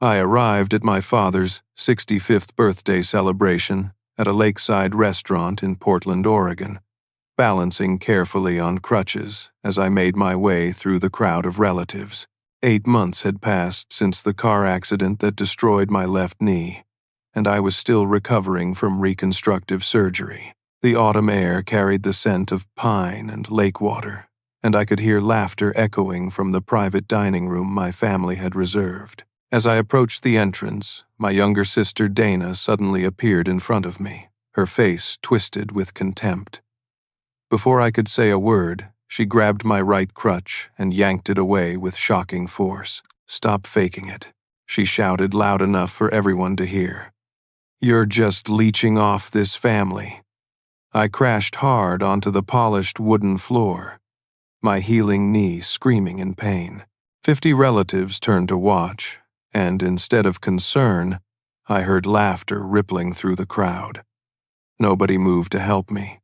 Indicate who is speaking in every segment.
Speaker 1: I arrived at my father's 65th birthday celebration at a lakeside restaurant in Portland, Oregon, balancing carefully on crutches as I made my way through the crowd of relatives. 8 months had passed since the car accident that destroyed my left knee, and I was still recovering from reconstructive surgery. The autumn air carried the scent of pine and lake water, and I could hear laughter echoing from the private dining room my family had reserved. As I approached the entrance, my younger sister Dana suddenly appeared in front of me, her face twisted with contempt. Before I could say a word, she grabbed my right crutch and yanked it away with shocking force. "Stop faking it," she shouted loud enough for everyone to hear. "You're just leeching off this family." I crashed hard onto the polished wooden floor, my healing knee screaming in pain. 50 relatives turned to watch, and instead of concern, I heard laughter rippling through the crowd. Nobody moved to help me.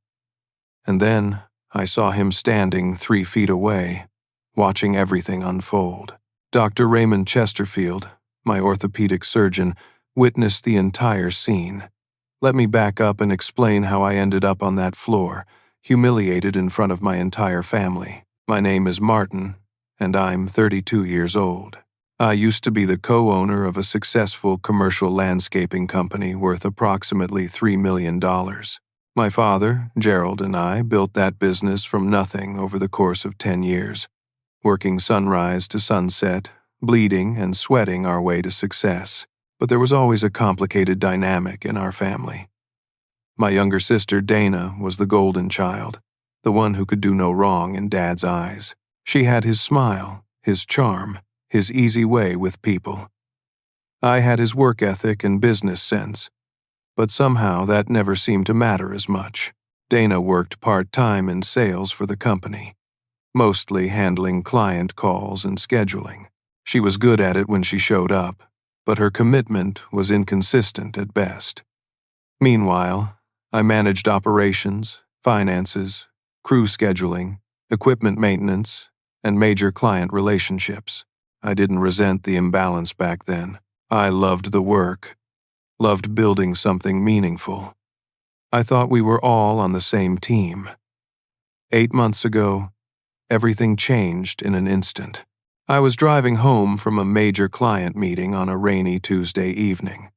Speaker 1: And then I saw him standing 3 feet away, watching everything unfold. Dr. Raymond Chesterfield, my orthopedic surgeon, witnessed the entire scene. Let me back up and explain how I ended up on that floor, humiliated in front of my entire family. My name is Martin, and I'm 32 years old. I used to be the co-owner of a successful commercial landscaping company worth approximately $3 million. My father, Gerald, and I built that business from nothing over the course of 10 years, working sunrise to sunset, bleeding and sweating our way to success. But there was always a complicated dynamic in our family. My younger sister, Dana, was the golden child, the one who could do no wrong in Dad's eyes. She had his smile, his charm, his easy way with people. I had his work ethic and business sense, but somehow that never seemed to matter as much. Dana worked part-time in sales for the company, mostly handling client calls and scheduling. She was good at it when she showed up, but her commitment was inconsistent at best. Meanwhile, I managed operations, finances, crew scheduling, equipment maintenance, and major client relationships. I didn't resent the imbalance back then. I loved the work, loved building something meaningful. I thought we were all on the same team. 8 months ago, everything changed in an instant. I was driving home from a major client meeting on a rainy Tuesday evening.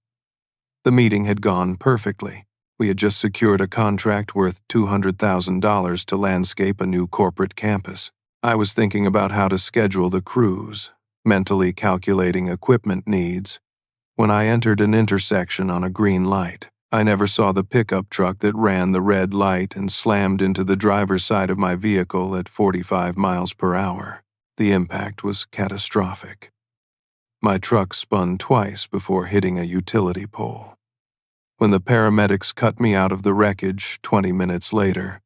Speaker 1: The meeting had gone perfectly. We had just secured a contract worth $200,000 to landscape a new corporate campus. I was thinking about how to schedule the crews, mentally calculating equipment needs, when I entered an intersection on a green light. I never saw the pickup truck that ran the red light and slammed into the driver's side of my vehicle at 45 miles per hour. The impact was catastrophic. My truck spun twice before hitting a utility pole. When the paramedics cut me out of the wreckage 20 minutes later,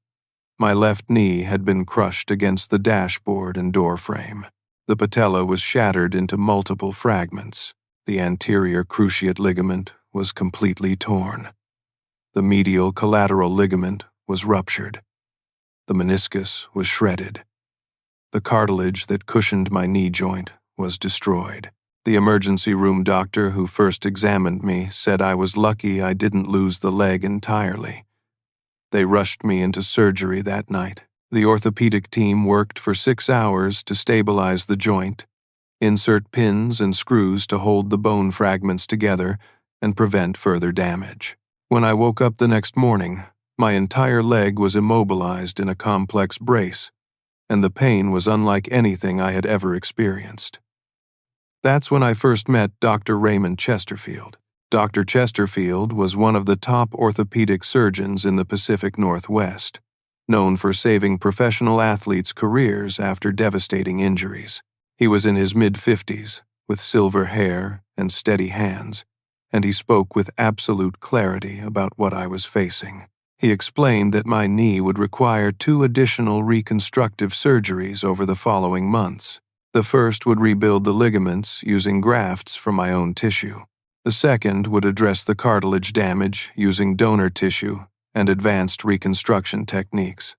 Speaker 1: my left knee had been crushed against the dashboard and door frame. The patella was shattered into multiple fragments. The anterior cruciate ligament was completely torn. The medial collateral ligament was ruptured. The meniscus was shredded. The cartilage that cushioned my knee joint was destroyed. The emergency room doctor who first examined me said I was lucky I didn't lose the leg entirely. They rushed me into surgery that night. The orthopedic team worked for 6 hours to stabilize the joint, insert pins and screws to hold the bone fragments together, and prevent further damage. When I woke up the next morning, my entire leg was immobilized in a complex brace, and the pain was unlike anything I had ever experienced. That's when I first met Dr. Raymond Chesterfield. Dr. Chesterfield was one of the top orthopedic surgeons in the Pacific Northwest, known for saving professional athletes' careers after devastating injuries. He was in his mid-50s, with silver hair and steady hands, and he spoke with absolute clarity about what I was facing. He explained that my knee would require 2 additional reconstructive surgeries over the following months. The first would rebuild the ligaments using grafts from my own tissue. The second would address the cartilage damage using donor tissue and advanced reconstruction techniques.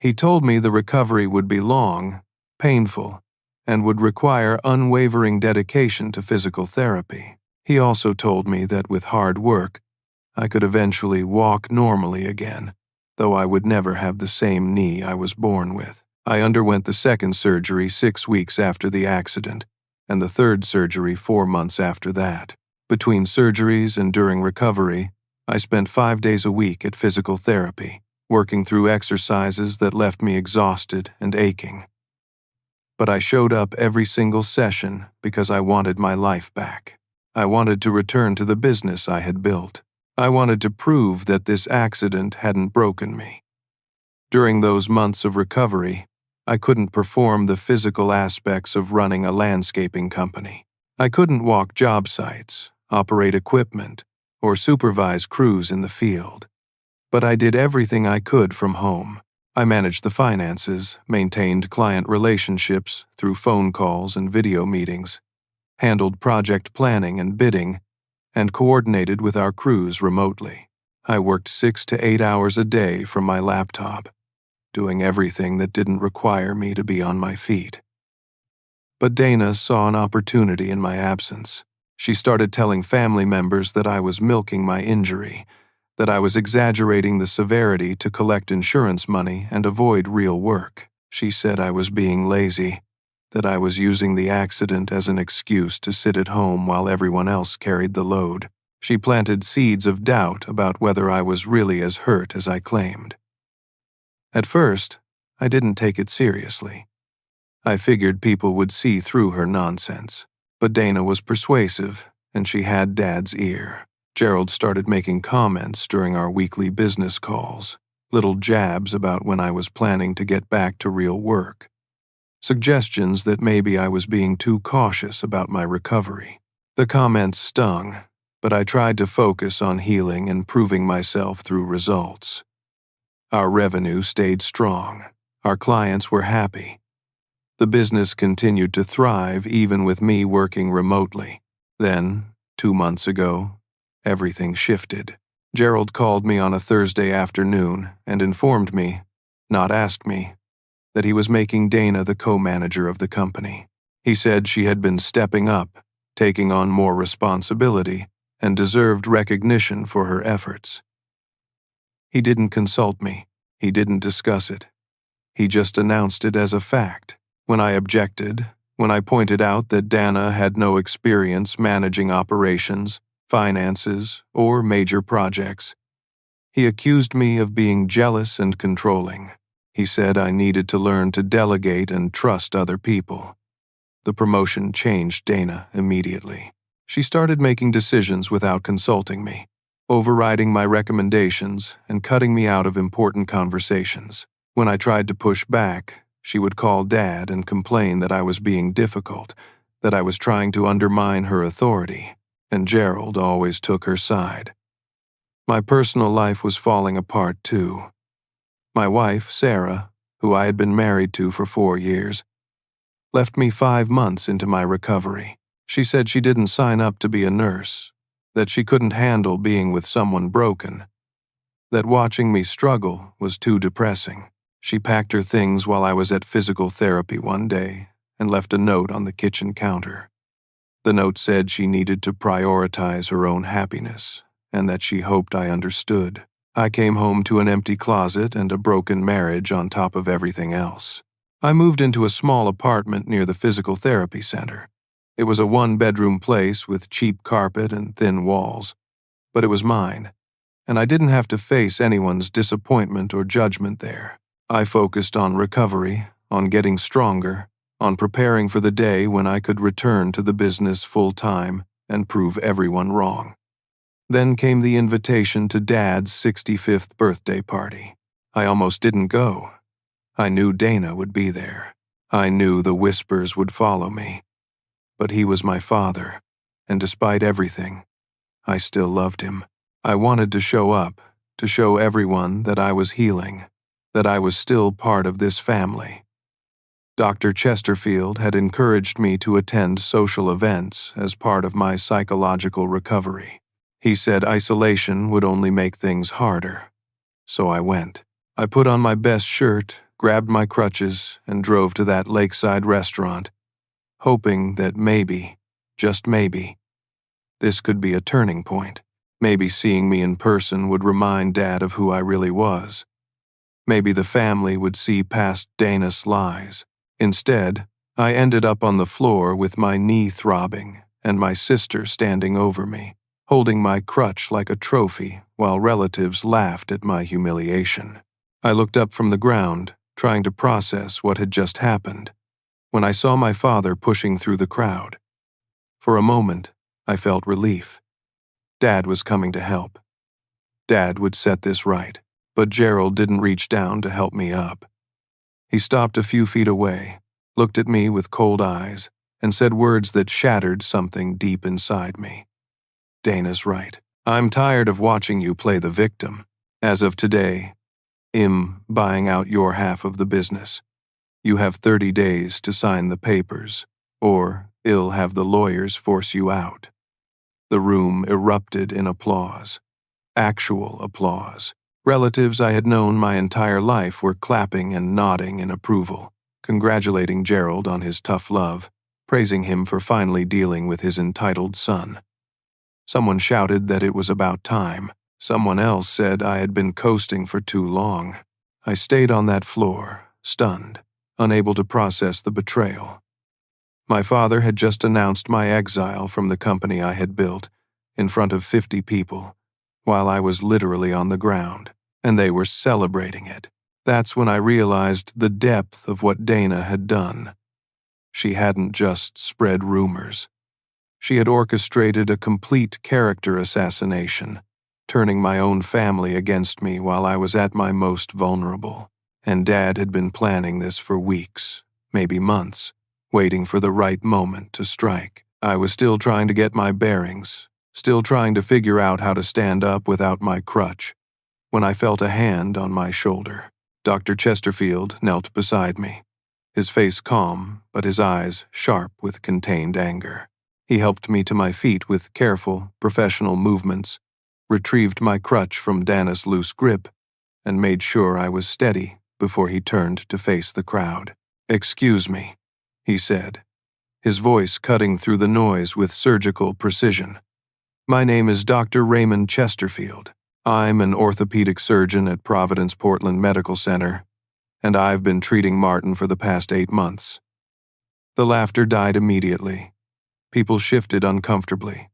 Speaker 1: He told me the recovery would be long, painful, and would require unwavering dedication to physical therapy. He also told me that with hard work, I could eventually walk normally again, though I would never have the same knee I was born with. I underwent the second surgery 6 weeks after the accident, and the third surgery 4 months after that. Between surgeries and during recovery, I spent 5 days a week at physical therapy, working through exercises that left me exhausted and aching. But I showed up every single session because I wanted my life back. I wanted to return to the business I had built. I wanted to prove that this accident hadn't broken me. During those months of recovery, I couldn't perform the physical aspects of running a landscaping company. I couldn't walk job sites, operate equipment, or supervise crews in the field. But I did everything I could from home. I managed the finances, maintained client relationships through phone calls and video meetings, handled project planning and bidding, and coordinated with our crews remotely. I worked 6 to 8 hours a day from my laptop, doing everything that didn't require me to be on my feet. But Dana saw an opportunity in my absence. She started telling family members that I was milking my injury, that I was exaggerating the severity to collect insurance money and avoid real work. She said I was being lazy, that I was using the accident as an excuse to sit at home while everyone else carried the load. She planted seeds of doubt about whether I was really as hurt as I claimed. At first, I didn't take it seriously. I figured people would see through her nonsense. But Dana was persuasive, and she had Dad's ear. Gerald started making comments during our weekly business calls, little jabs about when I was planning to get back to real work. Suggestions that maybe I was being too cautious about my recovery. The comments stung, but I tried to focus on healing and proving myself through results. Our revenue stayed strong. Our clients were happy. The business continued to thrive even with me working remotely. Then, 2 months ago, everything shifted. Gerald called me on a Thursday afternoon and informed me, not asked me, that he was making Dana the co-manager of the company. He said she had been stepping up, taking on more responsibility, and deserved recognition for her efforts. He didn't consult me. He didn't discuss it. He just announced it as a fact. When I objected, when I pointed out that Dana had no experience managing operations, finances, or major projects, he accused me of being jealous and controlling. He said I needed to learn to delegate and trust other people. The promotion changed Dana immediately. She started making decisions without consulting me, overriding my recommendations and cutting me out of important conversations. When I tried to push back, she would call Dad and complain that I was being difficult, that I was trying to undermine her authority, and Gerald always took her side. My personal life was falling apart too. My wife, Sarah, who I had been married to for 4 years, left me 5 months into my recovery. She said she didn't sign up to be a nurse, that she couldn't handle being with someone broken, that watching me struggle was too depressing. She packed her things while I was at physical therapy one day and left a note on the kitchen counter. The note said she needed to prioritize her own happiness and that she hoped I understood. I came home to an empty closet and a broken marriage on top of everything else. I moved into a small apartment near the physical therapy center. It was a 1-bedroom place with cheap carpet and thin walls, but it was mine, and I didn't have to face anyone's disappointment or judgment there. I focused on recovery, on getting stronger, on preparing for the day when I could return to the business full-time and prove everyone wrong. Then came the invitation to Dad's 65th birthday party. I almost didn't go. I knew Dana would be there. I knew the whispers would follow me. But he was my father, and despite everything, I still loved him. I wanted to show up, to show everyone that I was healing, that I was still part of this family. Dr. Chesterfield had encouraged me to attend social events as part of my psychological recovery. He said isolation would only make things harder. So I went. I put on my best shirt, grabbed my crutches, and drove to that lakeside restaurant, hoping that maybe, just maybe, this could be a turning point. Maybe seeing me in person would remind Dad of who I really was. Maybe the family would see past Dana's lies. Instead, I ended up on the floor with my knee throbbing and my sister standing over me, holding my crutch like a trophy while relatives laughed at my humiliation. I looked up from the ground, trying to process what had just happened, when I saw my father pushing through the crowd. For a moment, I felt relief. Dad was coming to help. Dad would set this right, but Gerald didn't reach down to help me up. He stopped a few feet away, looked at me with cold eyes, and said words that shattered something deep inside me. Dana's right. I'm tired of watching you play the victim. As of today, I'm buying out your half of the business. You have 30 days to sign the papers, or I'll have the lawyers force you out. The room erupted in applause. Actual applause. Relatives I had known my entire life were clapping and nodding in approval, congratulating Gerald on his tough love, praising him for finally dealing with his entitled son. Someone shouted that it was about time. Someone else said I had been coasting for too long. I stayed on that floor, stunned, unable to process the betrayal. My father had just announced my exile from the company I had built, in front of 50 people, while I was literally on the ground, and they were celebrating it. That's when I realized the depth of what Dana had done. She hadn't just spread rumors. She had orchestrated a complete character assassination, turning my own family against me while I was at my most vulnerable. And Dad had been planning this for weeks, maybe months, waiting for the right moment to strike. I was still trying to get my bearings, still trying to figure out how to stand up without my crutch, when I felt a hand on my shoulder. Dr. Chesterfield knelt beside me, his face calm, but his eyes sharp with contained anger. He helped me to my feet with careful, professional movements, retrieved my crutch from Dana's loose grip, and made sure I was steady before he turned to face the crowd. "Excuse me," he said, his voice cutting through the noise with surgical precision. "My name is Dr. Raymond Chesterfield. I'm an orthopedic surgeon at Providence Portland Medical Center, and I've been treating Martin for the past 8 months." The laughter died immediately. People shifted uncomfortably.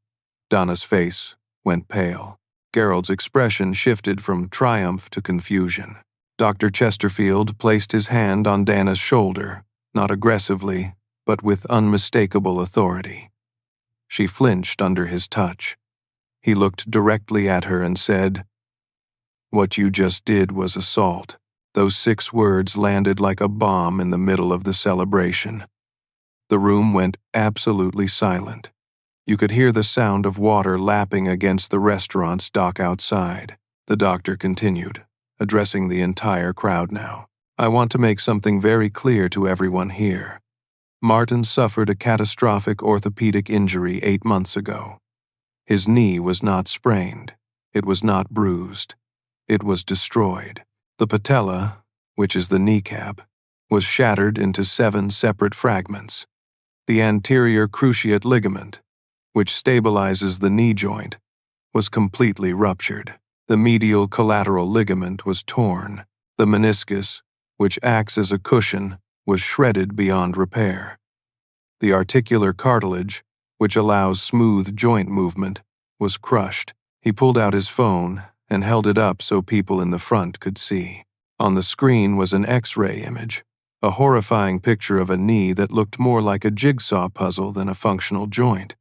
Speaker 1: Donna's face went pale. Gerald's expression shifted from triumph to confusion. Dr. Chesterfield placed his hand on Dana's shoulder, not aggressively, but with unmistakable authority. She flinched under his touch. He looked directly at her and said, "What you just did was assault." Those 6 words landed like a bomb in the middle of the celebration. The room went absolutely silent. You could hear the sound of water lapping against the restaurant's dock outside. The doctor continued, addressing the entire crowd now. "I want to make something very clear to everyone here. Martin suffered a catastrophic orthopedic injury 8 months ago. His knee was not sprained. It was not bruised. It was destroyed. The patella, which is the kneecap, was shattered into 7 separate fragments. The anterior cruciate ligament, which stabilizes the knee joint, was completely ruptured. The medial collateral ligament was torn. The meniscus, which acts as a cushion, was shredded beyond repair. The articular cartilage, which allows smooth joint movement, was crushed. He pulled out his phone and held it up so people in the front could see. On the screen was an X-ray image, a horrifying picture of a knee that looked more like a jigsaw puzzle than a functional joint.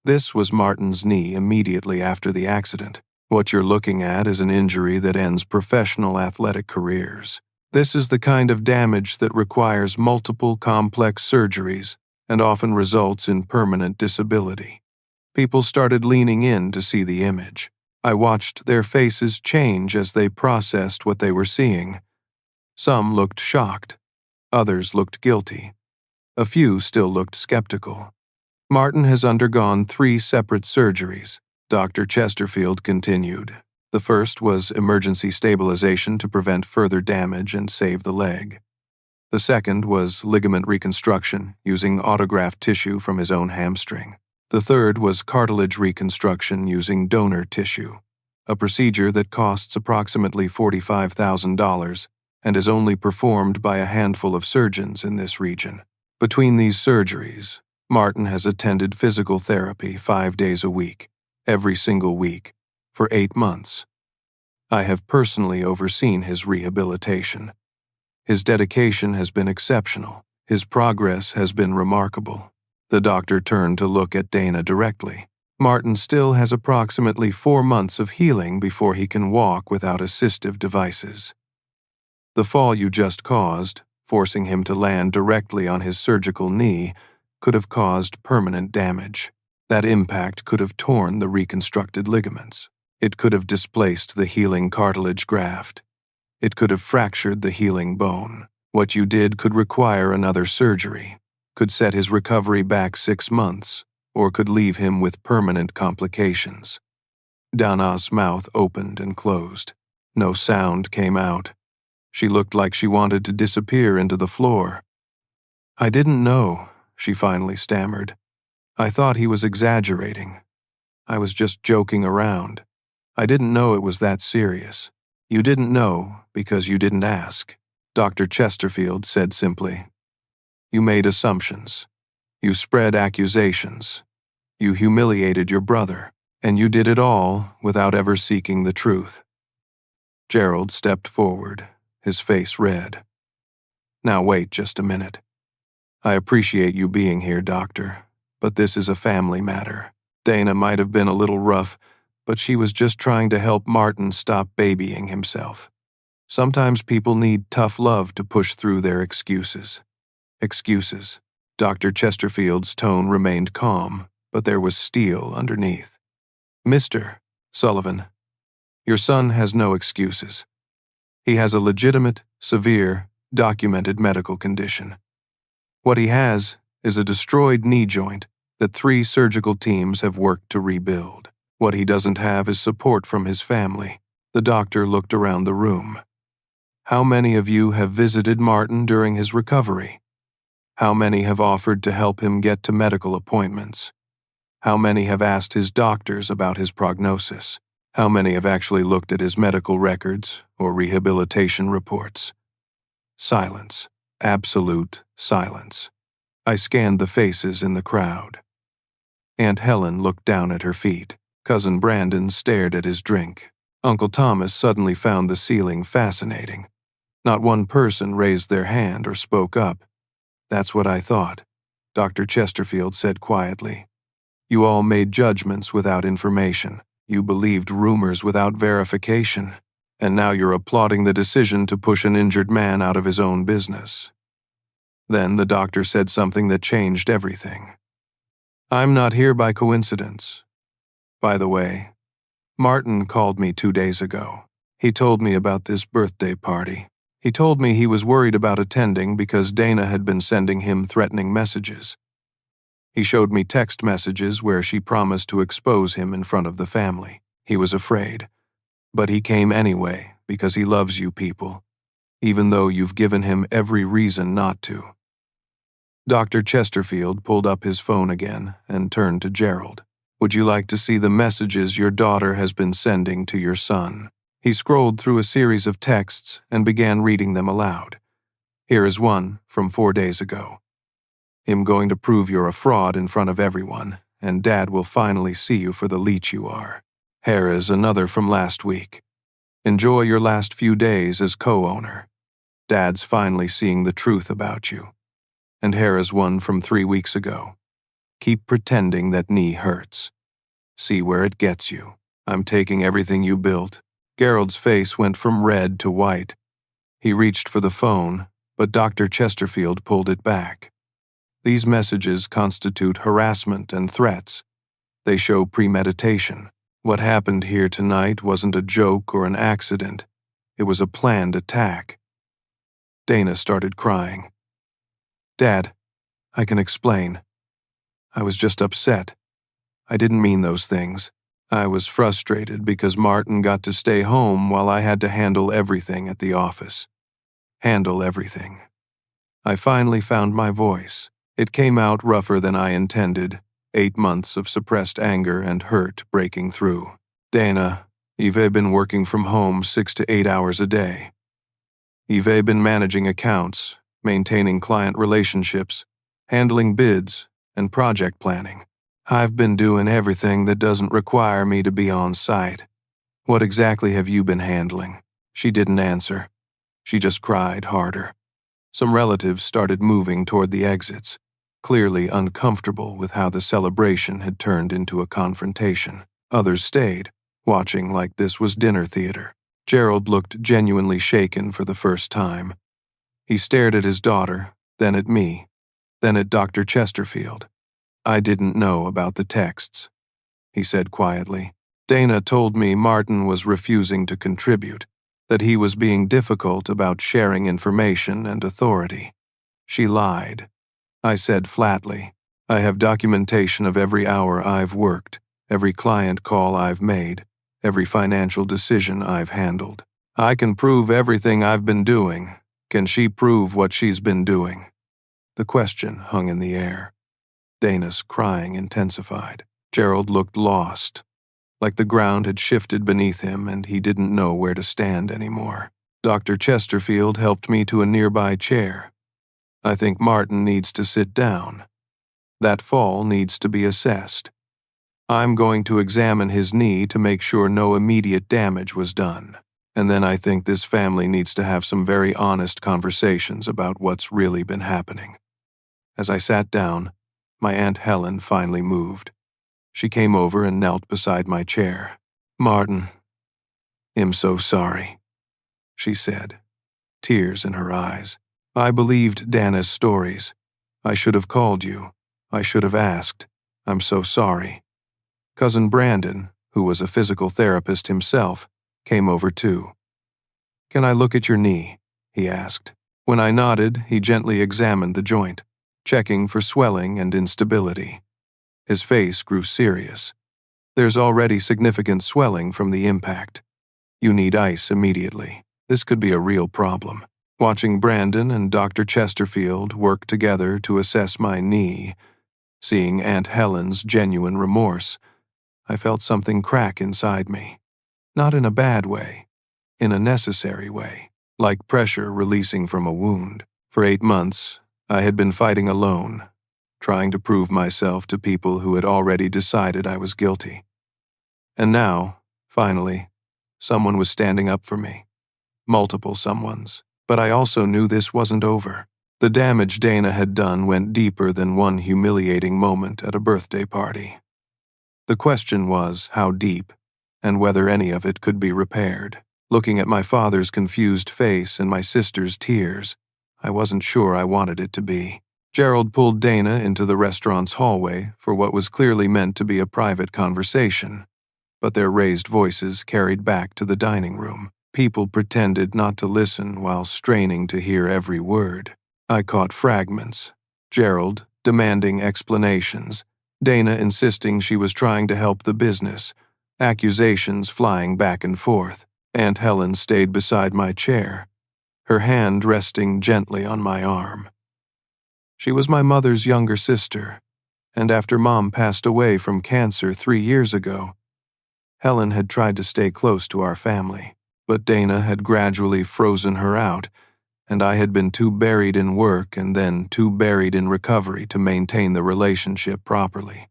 Speaker 1: This was Martin's knee immediately after the accident. What you're looking at is an injury that ends professional athletic careers. This is the kind of damage that requires multiple complex surgeries and often results in permanent disability. People started leaning in to see the image. I watched their faces change as they processed what they were seeing. Some looked shocked. Others looked guilty. A few still looked skeptical. "Martin has undergone 3 separate surgeries," Dr. Chesterfield continued. "The first was emergency stabilization to prevent further damage and save the leg. The second was ligament reconstruction using autograft tissue from his own hamstring. The third was cartilage reconstruction using donor tissue, a procedure that costs approximately $45,000 and is only performed by a handful of surgeons in this region. Between these surgeries, Martin has attended physical therapy 5 days a week, every single week, for 8 months. I have personally overseen his rehabilitation. His dedication has been exceptional. His progress has been remarkable. The doctor turned to look at Dana directly. Martin still has approximately 4 months of healing before he can walk without assistive devices. The fall you just caused, forcing him to land directly on his surgical knee, could have caused permanent damage. That impact could have torn the reconstructed ligaments. It could have displaced the healing cartilage graft. It could have fractured the healing bone. What you did could require another surgery, could set his recovery back 6 months, or could leave him with permanent complications. Dana's mouth opened and closed. No sound came out. She looked like she wanted to disappear into the floor. "I didn't know," she finally stammered. "I thought he was exaggerating. I was just joking around. I didn't know it was that serious." "You didn't know because you didn't ask," Dr. Chesterfield said simply. "You made assumptions. You spread accusations. You humiliated your brother, and you did it all without ever seeking the truth." Gerald stepped forward, his face red. "Now wait just a minute. I appreciate you being here, doctor, but this is a family matter. Dana might have been a little rough, but she was just trying to help Martin stop babying himself. Sometimes people need tough love to push through their excuses." "Excuses." Dr. Chesterfield's tone remained calm, but there was steel underneath. "Mr. Sullivan, your son has no excuses. He has a legitimate, severe, documented medical condition. What he has is a destroyed knee joint that 3 surgical teams have worked to rebuild. What he doesn't have is support from his family." The doctor looked around the room. "How many of you have visited Martin during his recovery? How many have offered to help him get to medical appointments? How many have asked his doctors about his prognosis? How many have actually looked at his medical records or rehabilitation reports?" Silence. Absolute silence. I scanned the faces in the crowd. Aunt Helen looked down at her feet. Cousin Brandon stared at his drink. Uncle Thomas suddenly found the ceiling fascinating. Not one person raised their hand or spoke up. "That's what I thought," Dr. Chesterfield said quietly. "You all made judgments without information. You believed rumors without verification. And now you're applauding the decision to push an injured man out of his own business." Then the doctor said something that changed everything. "I'm not here by coincidence. By the way, Martin called me 2 days ago. He told me about this birthday party. He told me he was worried about attending because Dana had been sending him threatening messages. He showed me text messages where she promised to expose him in front of the family. He was afraid. But he came anyway because he loves you people, even though you've given him every reason not to." Dr. Chesterfield pulled up his phone again and turned to Gerald. "Would you like to see the messages your daughter has been sending to your son?" He scrolled through a series of texts and began reading them aloud. "Here is one from 4 days ago. I'm going to prove you're a fraud in front of everyone, and Dad will finally see you for the leech you are." Here is another from last week. "Enjoy your last few days as co-owner. Dad's finally seeing the truth about you." And here is one from 3 weeks ago. "Keep pretending that knee hurts. See where it gets you. I'm taking everything you built." Gerald's face went from red to white. He reached for the phone, but Dr. Chesterfield pulled it back. "These messages constitute harassment and threats. They show premeditation. What happened here tonight wasn't a joke or an accident. It was a planned attack." Dana started crying. "Dad, I can explain. I was just upset. I didn't mean those things. I was frustrated because Martin got to stay home while I had to handle everything at the office. Handle everything. I finally found my voice. It came out rougher than I intended, 8 months of suppressed anger and hurt breaking through. Dana, I've been working from home 6 to 8 hours a day. I've been managing accounts, maintaining client relationships, handling bids, and project planning. I've been doing everything that doesn't require me to be on site. What exactly have you been handling? She didn't answer. She just cried harder. Some relatives started moving toward the exits, clearly uncomfortable with how the celebration had turned into a confrontation. Others stayed, watching like this was dinner theater. Gerald looked genuinely shaken for the first time. He stared at his daughter, then at me, then at Dr. Chesterfield. I didn't know about the texts, he said quietly. Dana told me Martin was refusing to contribute, that he was being difficult about sharing information and authority. She lied. I said flatly, I have documentation of every hour I've worked, every client call I've made, every financial decision I've handled. I can prove everything I've been doing. Can she prove what she's been doing? The question hung in the air. Dana's crying intensified. Gerald looked lost, like the ground had shifted beneath him and he didn't know where to stand anymore. Dr. Chesterfield helped me to a nearby chair. I think Martin needs to sit down. That fall needs to be assessed. I'm going to examine his knee to make sure no immediate damage was done. And then I think this family needs to have some very honest conversations about what's really been happening. As I sat down, my Aunt Helen finally moved. She came over and knelt beside my chair. Martin, I'm so sorry, she said, tears in her eyes. I believed Dana's stories. I should have called you. I should have asked. I'm so sorry. Cousin Brandon, who was a physical therapist himself, came over too. Can I look at your knee? He asked. When I nodded, he gently examined the joint, checking for swelling and instability. His face grew serious. There's already significant swelling from the impact. You need ice immediately. This could be a real problem. Watching Brandon and Dr. Chesterfield work together to assess my knee, seeing Aunt Helen's genuine remorse, I felt something crack inside me. Not in a bad way, in a necessary way, like pressure releasing from a wound. For 8 months, I had been fighting alone, trying to prove myself to people who had already decided I was guilty. And now, finally, someone was standing up for me. Multiple someones. But I also knew this wasn't over. The damage Dana had done went deeper than one humiliating moment at a birthday party. The question was how deep, and whether any of it could be repaired. Looking at my father's confused face and my sister's tears, I wasn't sure I wanted it to be. Gerald pulled Dana into the restaurant's hallway for what was clearly meant to be a private conversation, but their raised voices carried back to the dining room. People pretended not to listen while straining to hear every word. I caught fragments. Gerald demanding explanations, Dana insisting she was trying to help the business, accusations flying back and forth. Aunt Helen stayed beside my chair, her hand resting gently on my arm. She was my mother's younger sister, and after Mom passed away from cancer 3 years ago, Helen had tried to stay close to our family. But Dana had gradually frozen her out, and I had been too buried in work and then too buried in recovery to maintain the relationship properly.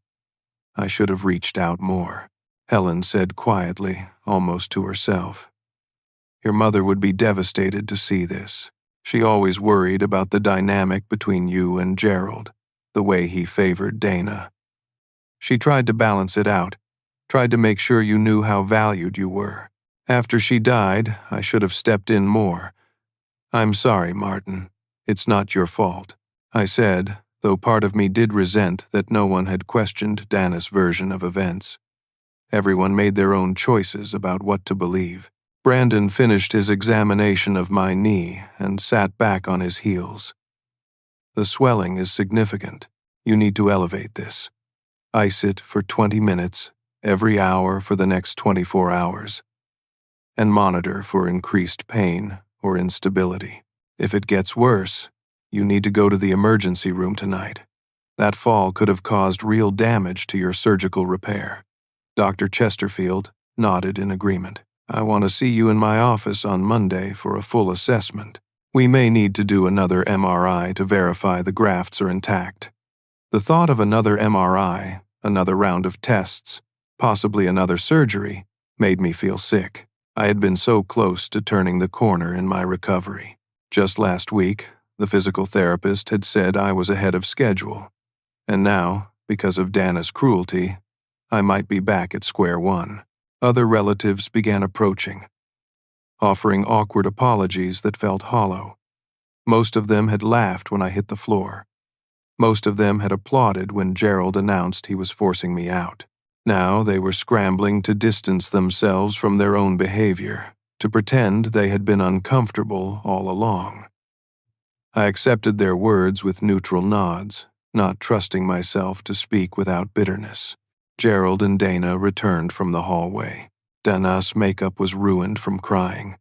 Speaker 1: I should have reached out more, Helen said quietly, almost to herself. Your mother would be devastated to see this. She always worried about the dynamic between you and Gerald, the way he favored Dana. She tried to balance it out, tried to make sure you knew how valued you were. After she died, I should have stepped in more. I'm sorry, Martin. It's not your fault, I said, though part of me did resent that no one had questioned Dana's version of events. Everyone made their own choices about what to believe. Brandon finished his examination of my knee and sat back on his heels. The swelling is significant. You need to elevate this. Ice it for 20 minutes, every hour for the next 24 hours. And monitor for increased pain or instability. If it gets worse, You need to go to the emergency room tonight. That fall could have caused real damage to your surgical repair." Dr. Chesterfield nodded in agreement. "I want to see you in my office on Monday for a full assessment. We may need to do another MRI to verify the grafts are intact." The thought of another MRI, another round of tests, possibly another surgery, made me feel sick. I had been so close to turning the corner in my recovery. Just last week, the physical therapist had said I was ahead of schedule, and now, because of Dana's cruelty, I might be back at square one. Other relatives began approaching, offering awkward apologies that felt hollow. Most of them had laughed when I hit the floor. Most of them had applauded when Gerald announced he was forcing me out. Now they were scrambling to distance themselves from their own behavior, to pretend they had been uncomfortable all along. I accepted their words with neutral nods, not trusting myself to speak without bitterness. Gerald and Dana returned from the hallway. Dana's makeup was ruined from crying.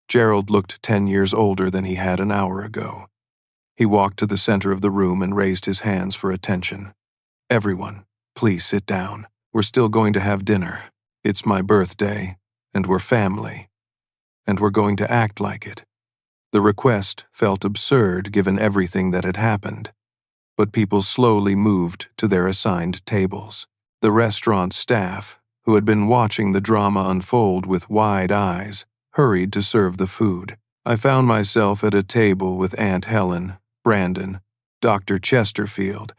Speaker 1: Gerald looked 10 years older than he had an hour ago. He walked to the center of the room and raised his hands for attention. "Everyone, please sit down. We're still going to have dinner. It's my birthday, and we're family. And we're going to act like it." The request felt absurd given everything that had happened, but people slowly moved to their assigned tables. The restaurant staff, who had been watching the drama unfold with wide eyes, hurried to serve the food. I found myself at a table with Aunt Helen, Brandon, Dr. Chesterfield,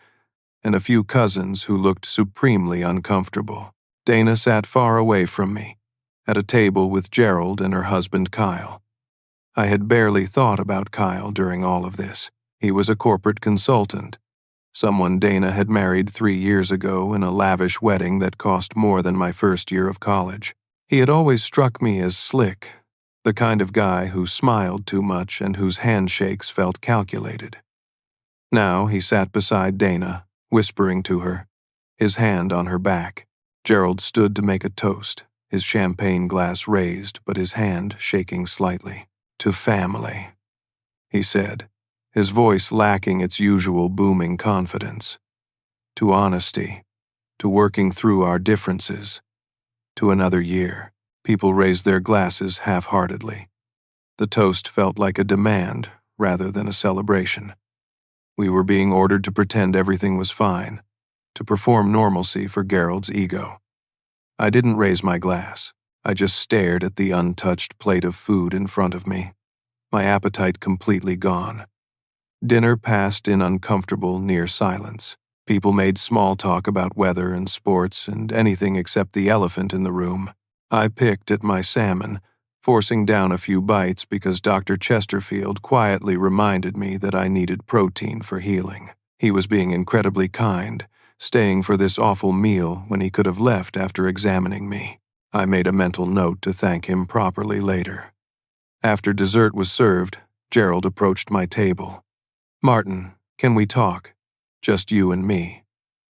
Speaker 1: and a few cousins who looked supremely uncomfortable. Dana sat far away from me, at a table with Gerald and her husband Kyle. I had barely thought about Kyle during all of this. He was a corporate consultant, someone Dana had married 3 years ago in a lavish wedding that cost more than my first year of college. He had always struck me as slick, the kind of guy who smiled too much and whose handshakes felt calculated. Now he sat beside Dana, whispering to her, his hand on her back. Gerald stood to make a toast, his champagne glass raised but his hand shaking slightly. "To family," he said, his voice lacking its usual booming confidence. "To honesty, to working through our differences, to another year." People raised their glasses half-heartedly. The toast felt like a demand rather than a celebration. We were being ordered to pretend everything was fine, to perform normalcy for Gerald's ego. I didn't raise my glass. I just stared at the untouched plate of food in front of me, my appetite completely gone. Dinner passed in uncomfortable, near silence. People made small talk about weather and sports and anything except the elephant in the room. I picked at my salmon, forcing down a few bites because Dr. Chesterfield quietly reminded me that I needed protein for healing. He was being incredibly kind, staying for this awful meal when he could have left after examining me. I made a mental note to thank him properly later. After dessert was served, Gerald approached my table. "Martin, can we talk? Just you and me."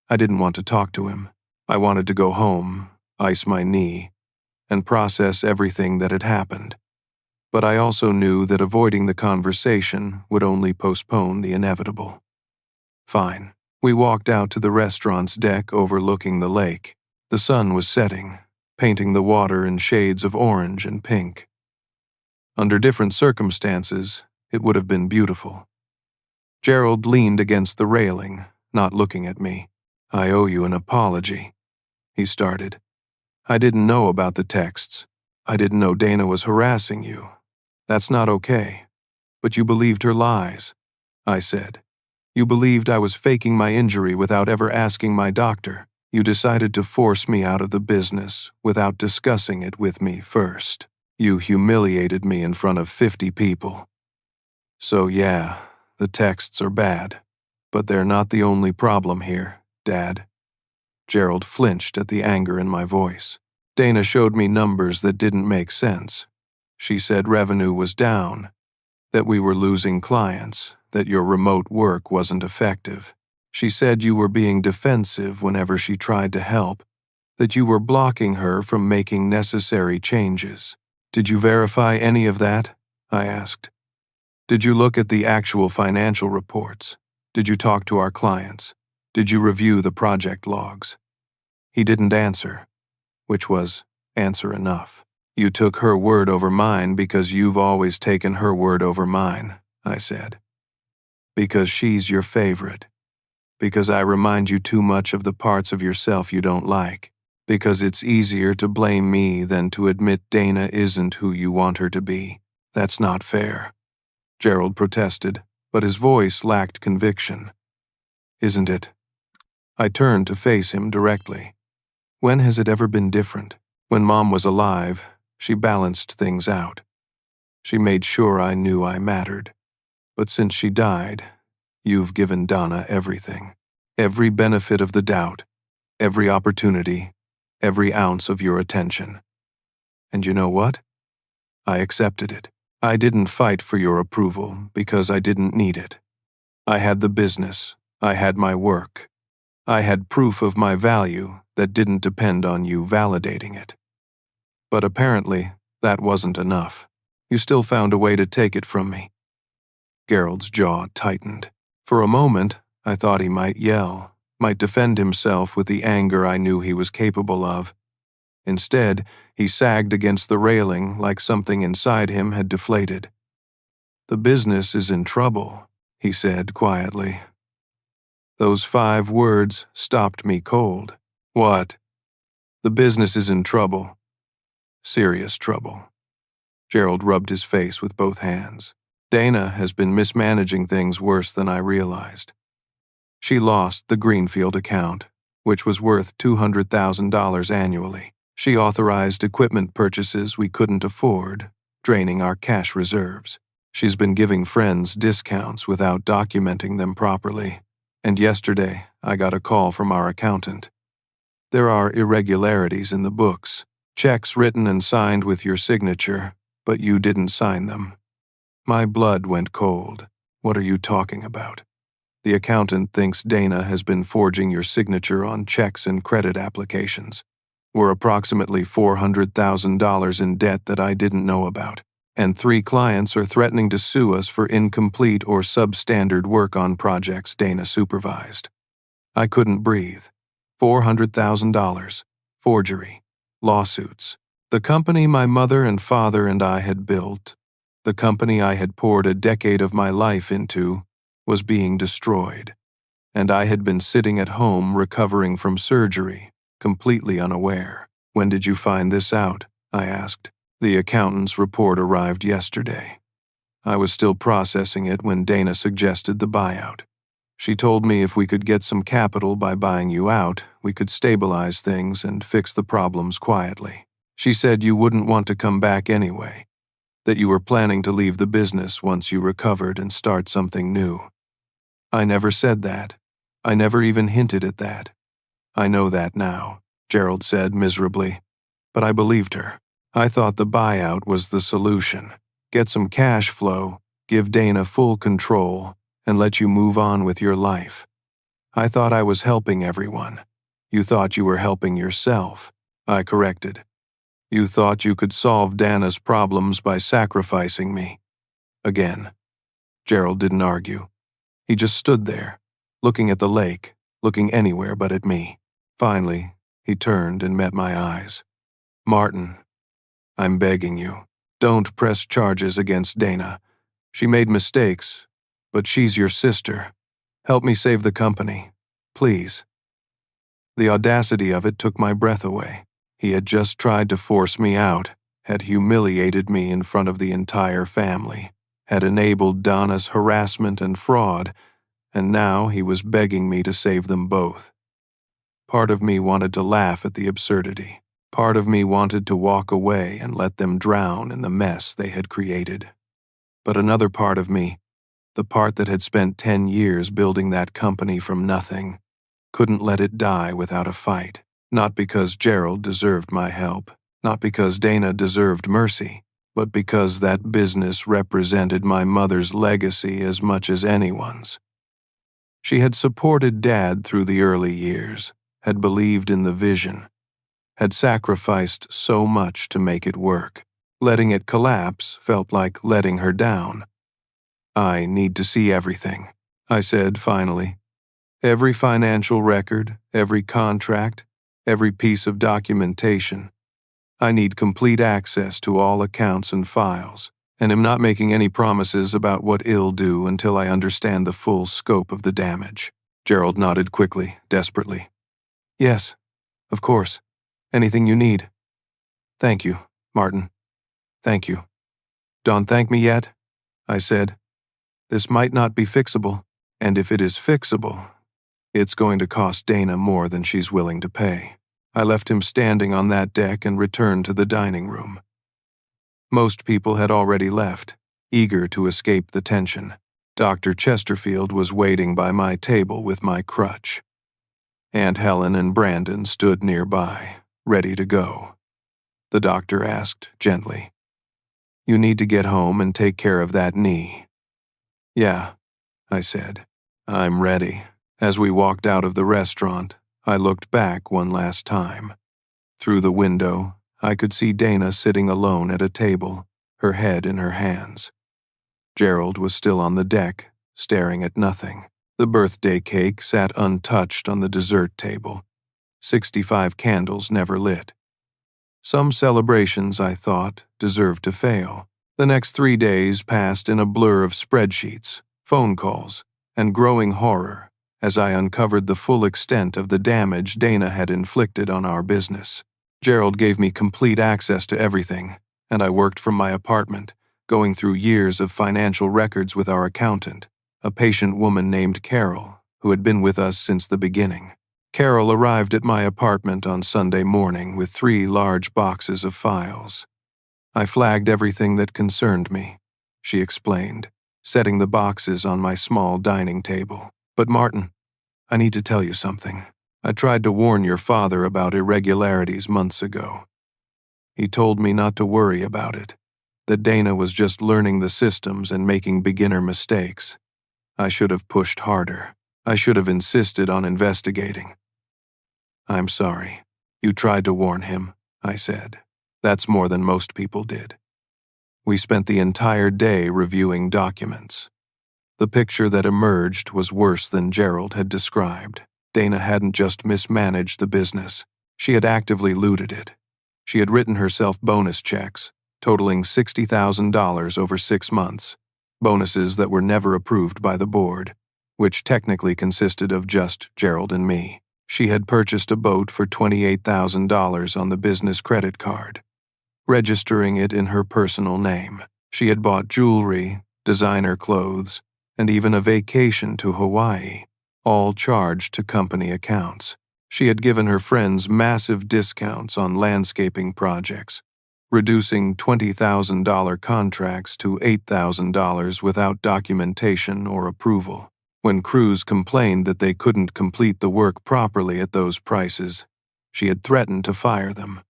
Speaker 1: I didn't want to talk to him. I wanted to go home, ice my knee, and process everything that had happened. But I also knew that avoiding the conversation would only postpone the inevitable. Fine. We walked out to the restaurant's deck overlooking the lake. The sun was setting, painting the water in shades of orange and pink. Under different circumstances, it would have been beautiful. Gerald leaned against the railing, not looking at me. "I owe you an apology," he started. "I didn't know about the texts. I didn't know Dana was harassing you. That's not okay. But you believed her lies," I said. "You believed I was faking my injury without ever asking my doctor. You decided to force me out of the business without discussing it with me first. You humiliated me in front of 50 people. So yeah, the texts are bad, but they're not the only problem here, Dad." Gerald flinched at the anger in my voice. "Dana showed me numbers that didn't make sense. She said revenue was down, that we were losing clients, that your remote work wasn't effective. She said you were being defensive whenever she tried to help, that you were blocking her from making necessary changes. Did you verify any of that?" I asked. Did you look at the actual financial reports? Did you talk to our clients? Did you review the project logs? He didn't answer, which was answer enough. You took her word over mine because you've always taken her word over mine, I said. Because she's your favorite. Because I remind you too much of the parts of yourself you don't like. Because it's easier to blame me than to admit Dana isn't who you want her to be. That's not fair. Gerald protested, but his voice lacked conviction. Isn't it? I turned to face him directly. When has it ever been different? When Mom was alive, she balanced things out. She made sure I knew I mattered. But since she died, you've given Donna everything. Every benefit of the doubt, every opportunity, every ounce of your attention. And you know what? I accepted it. I didn't fight for your approval because I didn't need it. I had the business. I had my work. I had proof of my value that didn't depend on you validating it. But apparently, that wasn't enough. You still found a way to take it from me. Gerald's jaw tightened. For a moment, I thought he might yell, might defend himself with the anger I knew he was capable of. Instead, he sagged against the railing like something inside him had deflated. The business is in trouble, he said quietly. Those 5 words stopped me cold. What? The business is in trouble. Serious trouble. Gerald rubbed his face with both hands. Dana has been mismanaging things worse than I realized. She lost the Greenfield account, which was worth $200,000 annually. She authorized equipment purchases we couldn't afford, draining our cash reserves. She's been giving friends discounts without documenting them properly. And yesterday, I got a call from our accountant. There are irregularities in the books, checks written and signed with your signature, but you didn't sign them. My blood went cold. What are you talking about? The accountant thinks Dana has been forging your signature on checks and credit applications. We're approximately $400,000 in debt that I didn't know about, and 3 clients are threatening to sue us for incomplete or substandard work on projects Dana supervised. I couldn't breathe. $400,000. Forgery. Lawsuits. The company my mother and father and I had built, the company I had poured a decade of my life into, was being destroyed. And I had been sitting at home recovering from surgery, completely unaware. When did you find this out? I asked. The accountant's report arrived yesterday. I was still processing it when Dana suggested the buyout. She told me if we could get some capital by buying you out, we could stabilize things and fix the problems quietly. She said you wouldn't want to come back anyway, that you were planning to leave the business once you recovered and start something new. I never said that. I never even hinted at that. I know that now, Gerald said miserably. But I believed her. I thought the buyout was the solution. Get some cash flow, give Dana full control, and let you move on with your life. I thought I was helping everyone. You thought you were helping yourself. I corrected. You thought you could solve Dana's problems by sacrificing me. Again. Gerald didn't argue. He just stood there, looking at the lake, looking anywhere but at me. Finally, he turned and met my eyes. Martin, I'm begging you, don't press charges against Dana. She made mistakes, but she's your sister. Help me save the company, please. The audacity of it took my breath away. He had just tried to force me out, had humiliated me in front of the entire family, had enabled Donna's harassment and fraud, and now he was begging me to save them both. Part of me wanted to laugh at the absurdity. Part of me wanted to walk away and let them drown in the mess they had created. But another part of me, the part that had spent 10 years building that company from nothing, couldn't let it die without a fight. Not because Gerald deserved my help, not because Dana deserved mercy, but because that business represented my mother's legacy as much as anyone's. She had supported Dad through the early years, had believed in the vision, had sacrificed so much to make it work. Letting it collapse felt like letting her down. I need to see everything, I said finally. Every financial record, every contract, every piece of documentation. I need complete access to all accounts and files, and am not making any promises about what it'll do until I understand the full scope of the damage. Gerald nodded quickly, desperately. Yes, of course. Anything you need. Thank you, Martin. Thank you. Don't thank me yet, I said. This might not be fixable, and if it is fixable, it's going to cost Dana more than she's willing to pay. I left him standing on that deck and returned to the dining room. Most people had already left, eager to escape the tension. Dr. Chesterfield was waiting by my table with my crutch. Aunt Helen and Brandon stood nearby, ready to go. The doctor asked gently, "You need to get home and take care of that knee." "Yeah," I said. "I'm ready." As we walked out of the restaurant, I looked back one last time. Through the window, I could see Dana sitting alone at a table, her head in her hands. Gerald was still on the deck, staring at nothing. The birthday cake sat untouched on the dessert table. 65 candles never lit. Some celebrations, I thought, deserved to fail. The next 3 days passed in a blur of spreadsheets, phone calls, and growing horror as I uncovered the full extent of the damage Dana had inflicted on our business. Gerald gave me complete access to everything, and I worked from my apartment, going through years of financial records with our accountant, a patient woman named Carol, who had been with us since the beginning. Carol arrived at my apartment on Sunday morning with 3 large boxes of files. I flagged everything that concerned me, she explained, setting the boxes on my small dining table. "But Martin, I need to tell you something. I tried to warn your father about irregularities months ago. He told me not to worry about it, that Dana was just learning the systems and making beginner mistakes. I should have pushed harder. I should have insisted on investigating." "I'm sorry. You tried to warn him," I said. "That's more than most people did." We spent the entire day reviewing documents. The picture that emerged was worse than Gerald had described. Dana hadn't just mismanaged the business. She had actively looted it. She had written herself bonus checks, totaling $60,000 over 6 months, bonuses that were never approved by the board, which technically consisted of just Gerald and me. She had purchased a boat for $28,000 on the business credit card, registering it in her personal name. She had bought jewelry, designer clothes, and even a vacation to Hawaii, all charged to company accounts. She had given her friends massive discounts on landscaping projects, reducing $20,000 contracts to $8,000 without documentation or approval. When crews complained that they couldn't complete the work properly at those prices, she had threatened to fire them.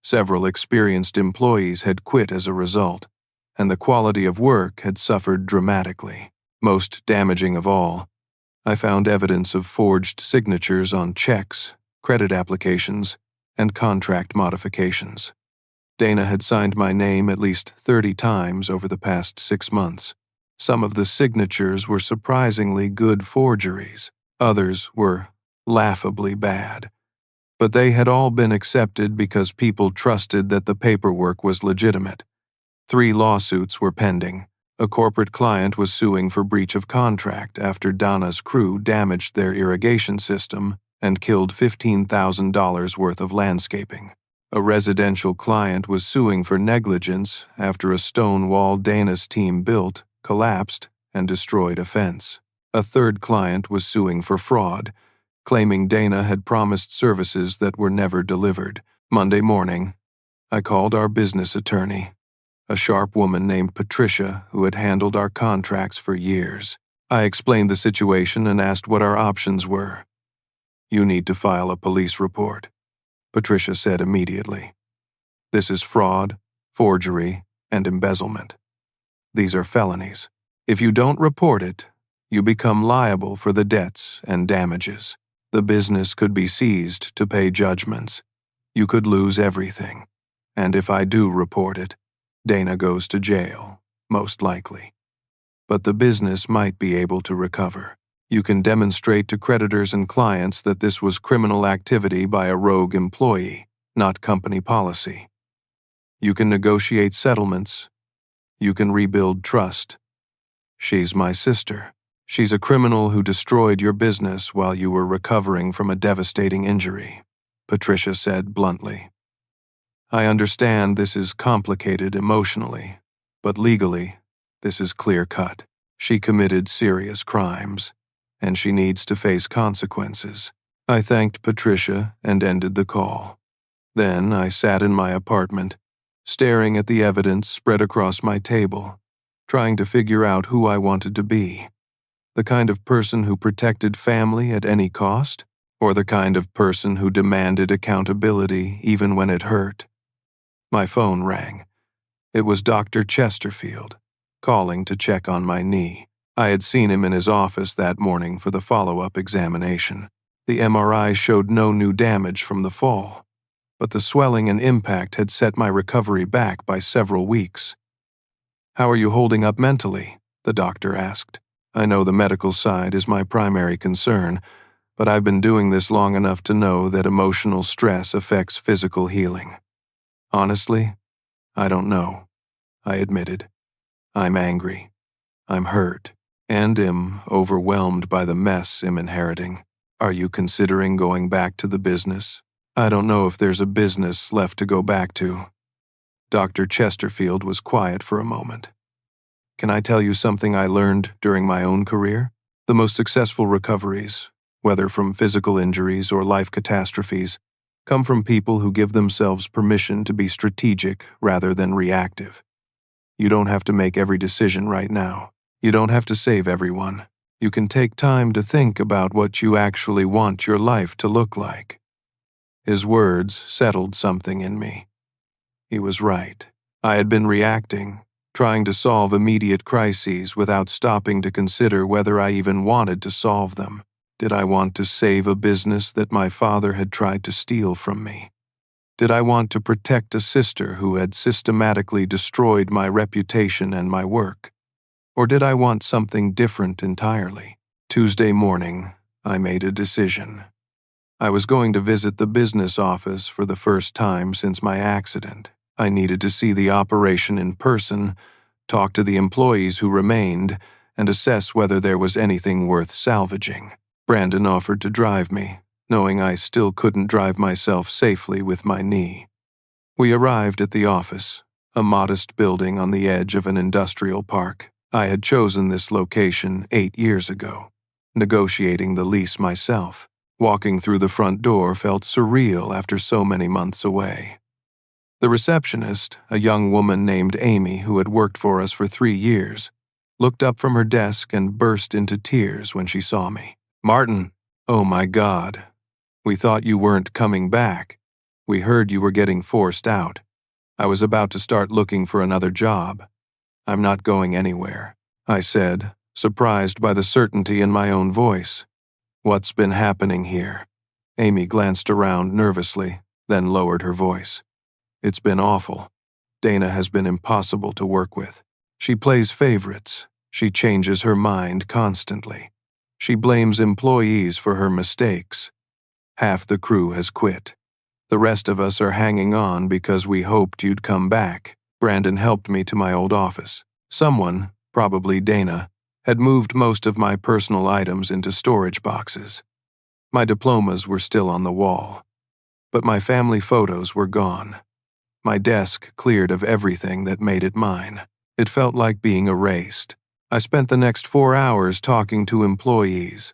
Speaker 1: Several experienced employees had quit as a result, and the quality of work had suffered dramatically. Most damaging of all, I found evidence of forged signatures on checks, credit applications, and contract modifications. Dana had signed my name at least 30 times over the past 6 months. Some of the signatures were surprisingly good forgeries. Others were laughably bad. But they had all been accepted because people trusted that the paperwork was legitimate. 3 lawsuits were pending. A corporate client was suing for breach of contract after Donna's crew damaged their irrigation system and killed $15,000 worth of landscaping. A residential client was suing for negligence after a stone wall Dana's team built collapsed and destroyed a fence. A third client was suing for fraud, claiming Dana had promised services that were never delivered. Monday morning, I called our business attorney, a sharp woman named Patricia who had handled our contracts for years. I explained the situation and asked what our options were. "You need to file a police report," Patricia said immediately. "This is fraud, forgery, and embezzlement. These are felonies. If you don't report it, you become liable for the debts and damages. The business could be seized to pay judgments. You could lose everything. And if I do report it, Dana goes to jail, most likely." but the business might be able to recover. You can demonstrate to creditors and clients that this was criminal activity by a rogue employee, not company policy. You can negotiate settlements. You can rebuild trust. She's my sister. She's a criminal who destroyed your business while you were recovering from a devastating injury, Patricia said bluntly. I understand this is complicated emotionally, but legally, this is clear-cut. She committed serious crimes, and she needs to face consequences. I thanked Patricia and ended the call. Then I sat in my apartment, staring at the evidence spread across my table, trying to figure out who I wanted to be. The kind of person who protected family at any cost, or the kind of person who demanded accountability even when it hurt. My phone rang. It was Dr. Chesterfield, calling to check on my knee. I had seen him in his office that morning for the follow-up examination. The MRI showed no new damage from the fall, but the swelling and impact had set my recovery back by several weeks. How are you holding up mentally? The doctor asked. I know the medical side is my primary concern, but I've been doing this long enough to know that emotional stress affects physical healing. Honestly, I don't know, I admitted. I'm angry. I'm hurt, and am overwhelmed by the mess I'm inheriting. Are you considering going back to the business? I don't know if there's a business left to go back to. Dr. Chesterfield was quiet for a moment. Can I tell you something I learned during my own career? The most successful recoveries, whether from physical injuries or life catastrophes, come from people who give themselves permission to be strategic rather than reactive. You don't have to make every decision right now. You don't have to save everyone. You can take time to think about what you actually want your life to look like. His words settled something in me. He was right. I had been reacting, trying to solve immediate crises without stopping to consider whether I even wanted to solve them. Did I want to save a business that my father had tried to steal from me? Did I want to protect a sister who had systematically destroyed my reputation and my work? Or did I want something different entirely? Tuesday morning, I made a decision. I was going to visit the business office for the first time since my accident. I needed to see the operation in person, talk to the employees who remained, and assess whether there was anything worth salvaging. Brandon offered to drive me, knowing I still couldn't drive myself safely with my knee. We arrived at the office, a modest building on the edge of an industrial park. I had chosen this location 8 years ago, negotiating the lease myself. Walking through the front door felt surreal after so many months away. The receptionist, a young woman named Amy who had worked for us for 3 years, looked up from her desk and burst into tears when she saw me. Martin, oh my God. We thought you weren't coming back. We heard you were getting forced out. I was about to start looking for another job. I'm not going anywhere, I said, surprised by the certainty in my own voice. What's been happening here? Amy glanced around nervously, then lowered her voice. It's been awful. Dana has been impossible to work with. She plays favorites. She changes her mind constantly. She blames employees for her mistakes. Half the crew has quit. The rest of us are hanging on because we hoped you'd come back. Brandon helped me to my old office. Someone, probably Dana, had moved most of my personal items into storage boxes. My diplomas were still on the wall, but my family photos were gone. My desk cleared of everything that made it mine. It felt like being erased. I spent the next 4 hours talking to employees.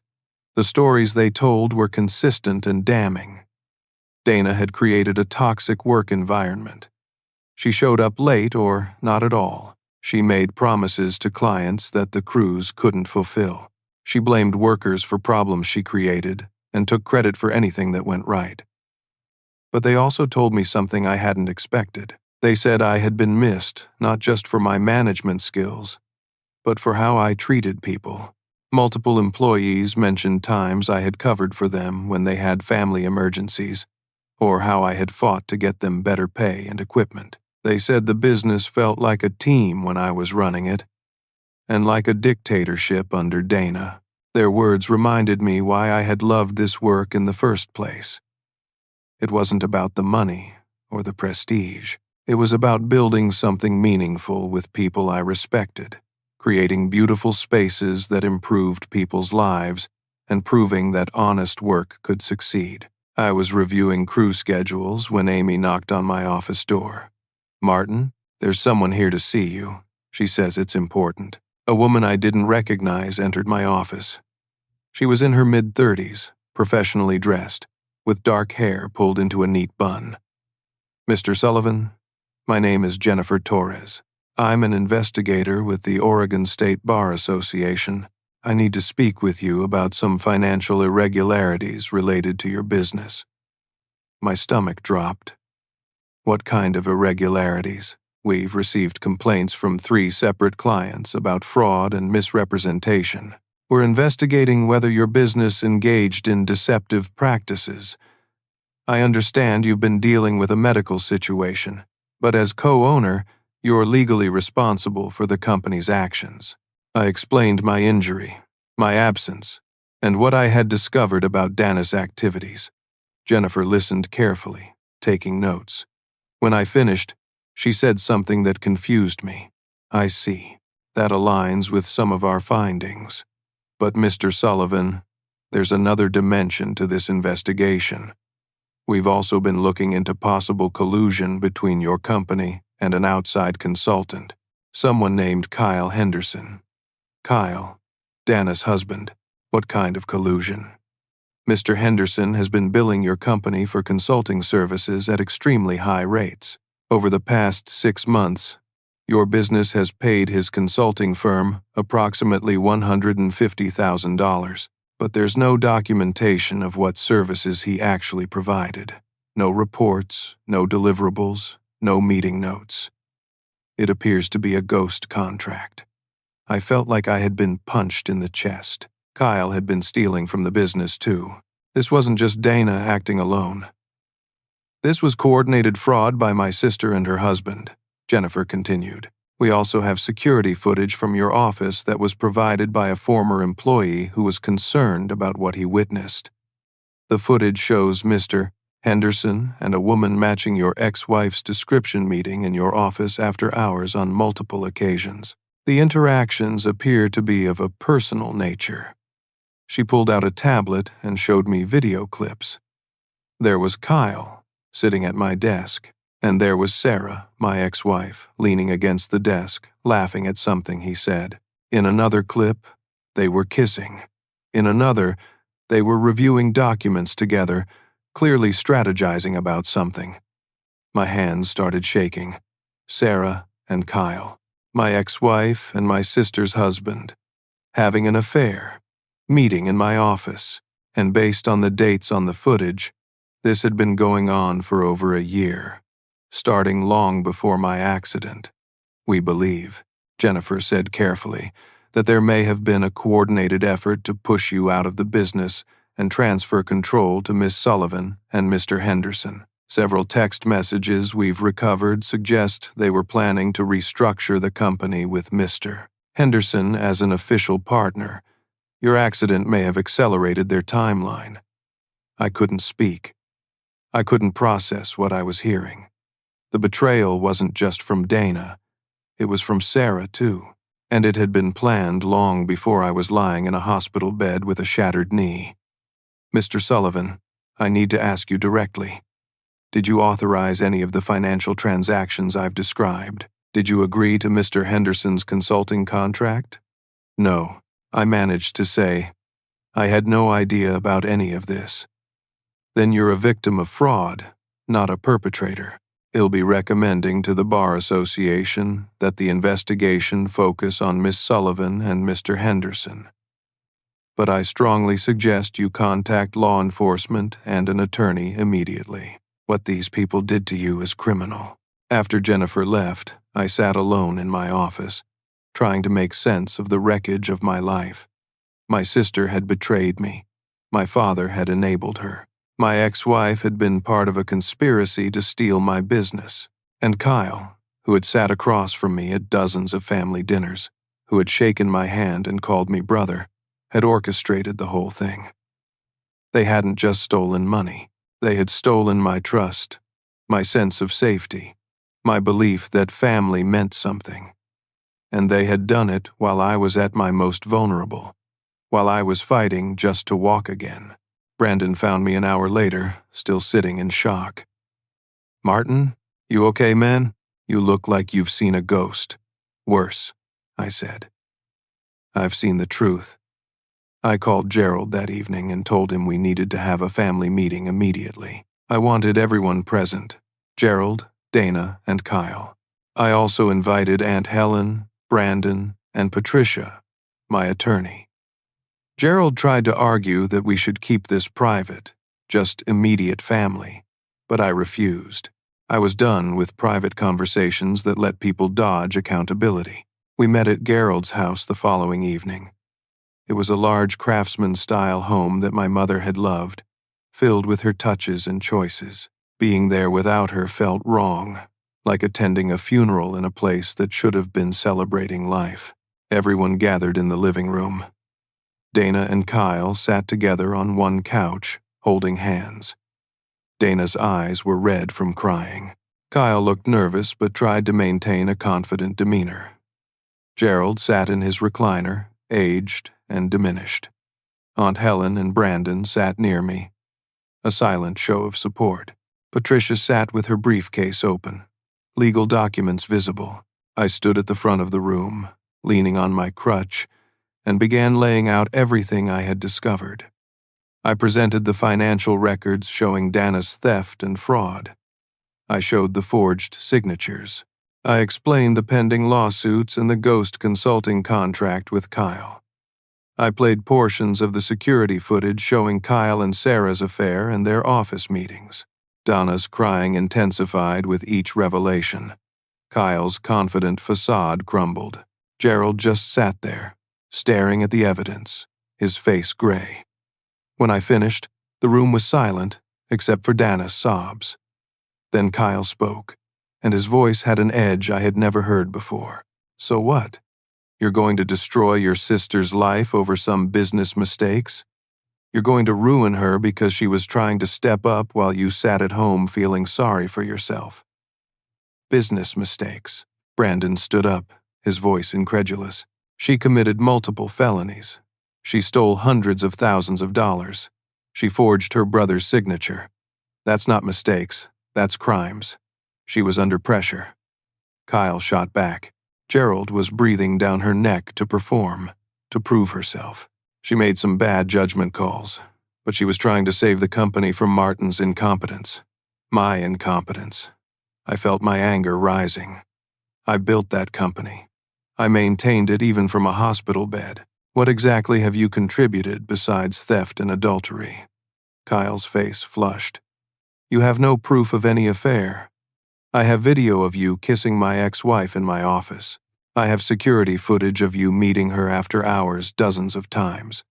Speaker 1: The stories they told were consistent and damning. Dana had created a toxic work environment. She showed up late or not at all. She made promises to clients that the crews couldn't fulfill. She blamed workers for problems she created and took credit for anything that went right. But they also told me something I hadn't expected. They said I had been missed, not just for my management skills, but for how I treated people. Multiple employees mentioned times I had covered for them when they had family emergencies, or how I had fought to get them better pay and equipment. They said the business felt like a team when I was running it. and like a dictatorship under Dana. Their words reminded me why I had loved this work in the first place. It wasn't about the money or the prestige. It was about building something meaningful with people I respected, creating beautiful spaces that improved people's lives, and proving that honest work could succeed. I was reviewing crew schedules when Amy knocked on my office door. "Martin, there's someone here to see you. She says it's important." A woman I didn't recognize entered my office. She was in her mid-30s, professionally dressed, with dark hair pulled into a neat bun. "Mr. Sullivan, my name is Jennifer Torres. I'm an investigator with the Oregon State Bar Association. I need to speak with you about some financial irregularities related to your business." My stomach dropped. "What kind of irregularities?" "We've received complaints from 3 separate clients about fraud and misrepresentation. We're investigating whether your business engaged in deceptive practices. I understand you've been dealing with a medical situation, but as co-owner, you're legally responsible for the company's actions." I explained my injury, my absence, and what I had discovered about Dana's activities. Jennifer listened carefully, taking notes. When I finished, she said something that confused me. "I see. That aligns with some of our findings. But Mr. Sullivan, there's another dimension to this investigation. We've also been looking into possible collusion between your company and an outside consultant, someone named Kyle Henderson." "Kyle, Dana's husband. What kind of collusion?" "Mr. Henderson has been billing your company for consulting services at extremely high rates. Over the past 6 months, your business has paid his consulting firm approximately $150,000, but there's no documentation of what services he actually provided. No reports, no deliverables, no meeting notes. It appears to be a ghost contract." I felt like I had been punched in the chest. Kyle had been stealing from the business too. This wasn't just Dana acting alone. "This was coordinated fraud by my sister and her husband," Jennifer continued. "We also have security footage from your office that was provided by a former employee who was concerned about what he witnessed. The footage shows Mr. Henderson and a woman matching your ex-wife's description meeting in your office after hours on multiple occasions. The interactions appear to be of a personal nature." She pulled out a tablet and showed me video clips. There was Kyle, sitting at my desk, and there was Sarah, my ex-wife, leaning against the desk, laughing at something he said. In another clip, they were kissing. In another, they were reviewing documents together, clearly strategizing about something. My hands started shaking. Sarah and Kyle, my ex-wife and my sister's husband, having an affair, meeting in my office, and based on the dates on the footage, this had been going on for over a year, starting long before my accident. "We believe," Jennifer said carefully, "that there may have been a coordinated effort to push you out of the business and transfer control to Miss Sullivan and Mr. Henderson. Several text messages we've recovered suggest they were planning to restructure the company with Mr. Henderson as an official partner. Your accident may have accelerated their timeline." I couldn't speak. I couldn't process what I was hearing. The betrayal wasn't just from Dana. It was from Sarah, too, and it had been planned long before I was lying in a hospital bed with a shattered knee. "Mr. Sullivan, I need to ask you directly. Did you authorize any of the financial transactions I've described? Did you agree to Mr. Henderson's consulting contract?" "No," I managed to say. "I had no idea about any of this." "Then you're a victim of fraud, not a perpetrator. He'll be recommending to the Bar Association that the investigation focus on Miss Sullivan and Mr. Henderson. But I strongly suggest you contact law enforcement and an attorney immediately. What these people did to you is criminal." After Jennifer left, I sat alone in my office, trying to make sense of the wreckage of my life. My sister had betrayed me. My father had enabled her. My ex-wife had been part of a conspiracy to steal my business. And Kyle, who had sat across from me at dozens of family dinners, who had shaken my hand and called me brother, had orchestrated the whole thing. They hadn't just stolen money. They had stolen my trust, my sense of safety, my belief that family meant something. And they had done it while I was at my most vulnerable, while I was fighting just to walk again. Brandon found me an hour later, still sitting in shock. "Martin, you okay, man? You look like you've seen a ghost." "Worse," I said. "I've seen the truth." I called Gerald that evening and told him we needed to have a family meeting immediately. I wanted everyone present: Gerald, Dana, and Kyle. I also invited Aunt Helen, Brandon, and Patricia, my attorney. Gerald tried to argue that we should keep this private, just immediate family, but I refused. I was done with private conversations that let people dodge accountability. We met at Gerald's house the following evening. It was a large craftsman-style home that my mother had loved, filled with her touches and choices. Being there without her felt wrong, like attending a funeral in a place that should have been celebrating life. Everyone gathered in the living room. Dana and Kyle sat together on one couch, holding hands. Dana's eyes were red from crying. Kyle looked nervous but tried to maintain a confident demeanor. Gerald sat in his recliner, aged and diminished. Aunt Helen and Brandon sat near me, a silent show of support. Patricia sat with her briefcase open, legal documents visible. I stood at the front of the room, leaning on my crutch, and began laying out everything I had discovered. I presented the financial records showing Dana's theft and fraud. I showed the forged signatures. I explained the pending lawsuits and the ghost consulting contract with Kyle. I played portions of the security footage showing Kyle and Sarah's affair and their office meetings. Donna's crying intensified with each revelation. Kyle's confident facade crumbled. Gerald just sat there, staring at the evidence, his face gray. When I finished, the room was silent, except for Dana's sobs. Then Kyle spoke, and his voice had an edge I had never heard before. "So what? You're going to destroy your sister's life over some business mistakes? You're going to ruin her because she was trying to step up while you sat at home feeling sorry for yourself." "Business mistakes." Brandon stood up, his voice incredulous. "She committed multiple felonies. She stole hundreds of thousands of dollars. She forged her brother's signature. That's not mistakes, that's crimes. She was under pressure." Kyle shot back. Gerald was breathing down her neck to perform, to prove herself. "She made some bad judgment calls, but she was trying to save the company from Martin's incompetence. My incompetence. I felt my anger rising. I built that company. I maintained it even from a hospital bed. What exactly have you contributed besides theft and adultery?" Kyle's face flushed. "You have no proof of any affair. I have video of you kissing my ex-wife in my office. I have security footage of you meeting her after hours dozens of times.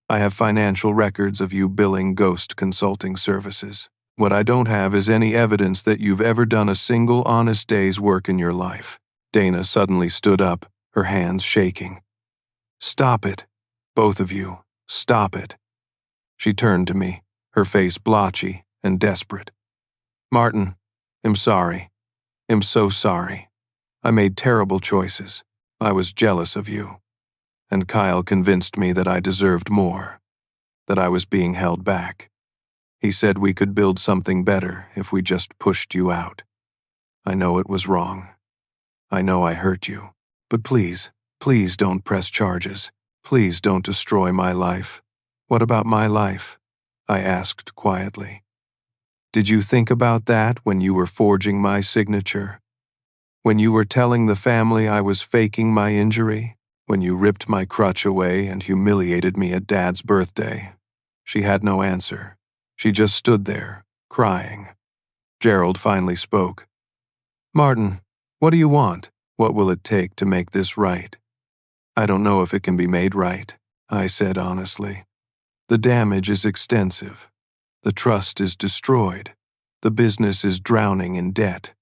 Speaker 1: I have financial records of you billing ghost consulting services. What I don't have is any evidence that you've ever done a single honest day's work in your life." Dana suddenly stood up, her hands shaking. "Stop it. Both of you. Stop it." She turned to me, her face blotchy and desperate. "Martin, I'm sorry. I'm so sorry. I made terrible choices. I was jealous of you. And Kyle convinced me that I deserved more, that I was being held back. He said we could build something better if we just pushed you out. I know it was wrong. I know I hurt you. But please, please don't press charges. Please don't destroy my life." "What about my life?" I asked quietly. "Did you think about that when you were forging my signature? When you were telling the family I was faking my injury? When you ripped my crutch away and humiliated me at Dad's birthday?" She had no answer. She just stood there, crying. Gerald finally spoke. "Martin, what do you want? What will it take to make this right?" "I don't know if it can be made right," I said honestly. "The damage is extensive. The trust is destroyed. The business is drowning in debt.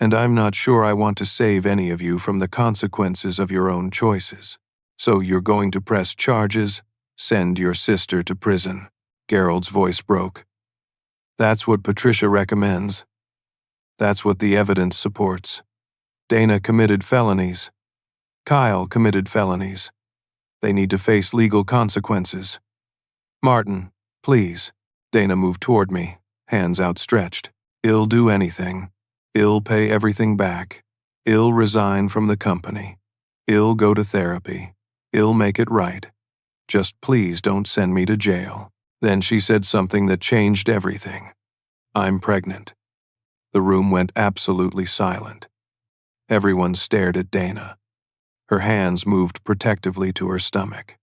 Speaker 1: And I'm not sure I want to save any of you from the consequences of your own choices. So you're going to press charges, send your sister to prison. Gerald's voice broke. That's what Patricia recommends. That's what the evidence supports. Dana committed felonies. Kyle committed felonies. They need to face legal consequences. Martin, please. Dana moved toward me, hands outstretched. I'll do anything. I'll pay everything back. I'll resign from the company. I'll go to therapy. I'll make it right. Just please don't send me to jail. Then she said something that changed everything. I'm pregnant. The room went absolutely silent. Everyone stared at Dana. Her hands moved protectively to her stomach.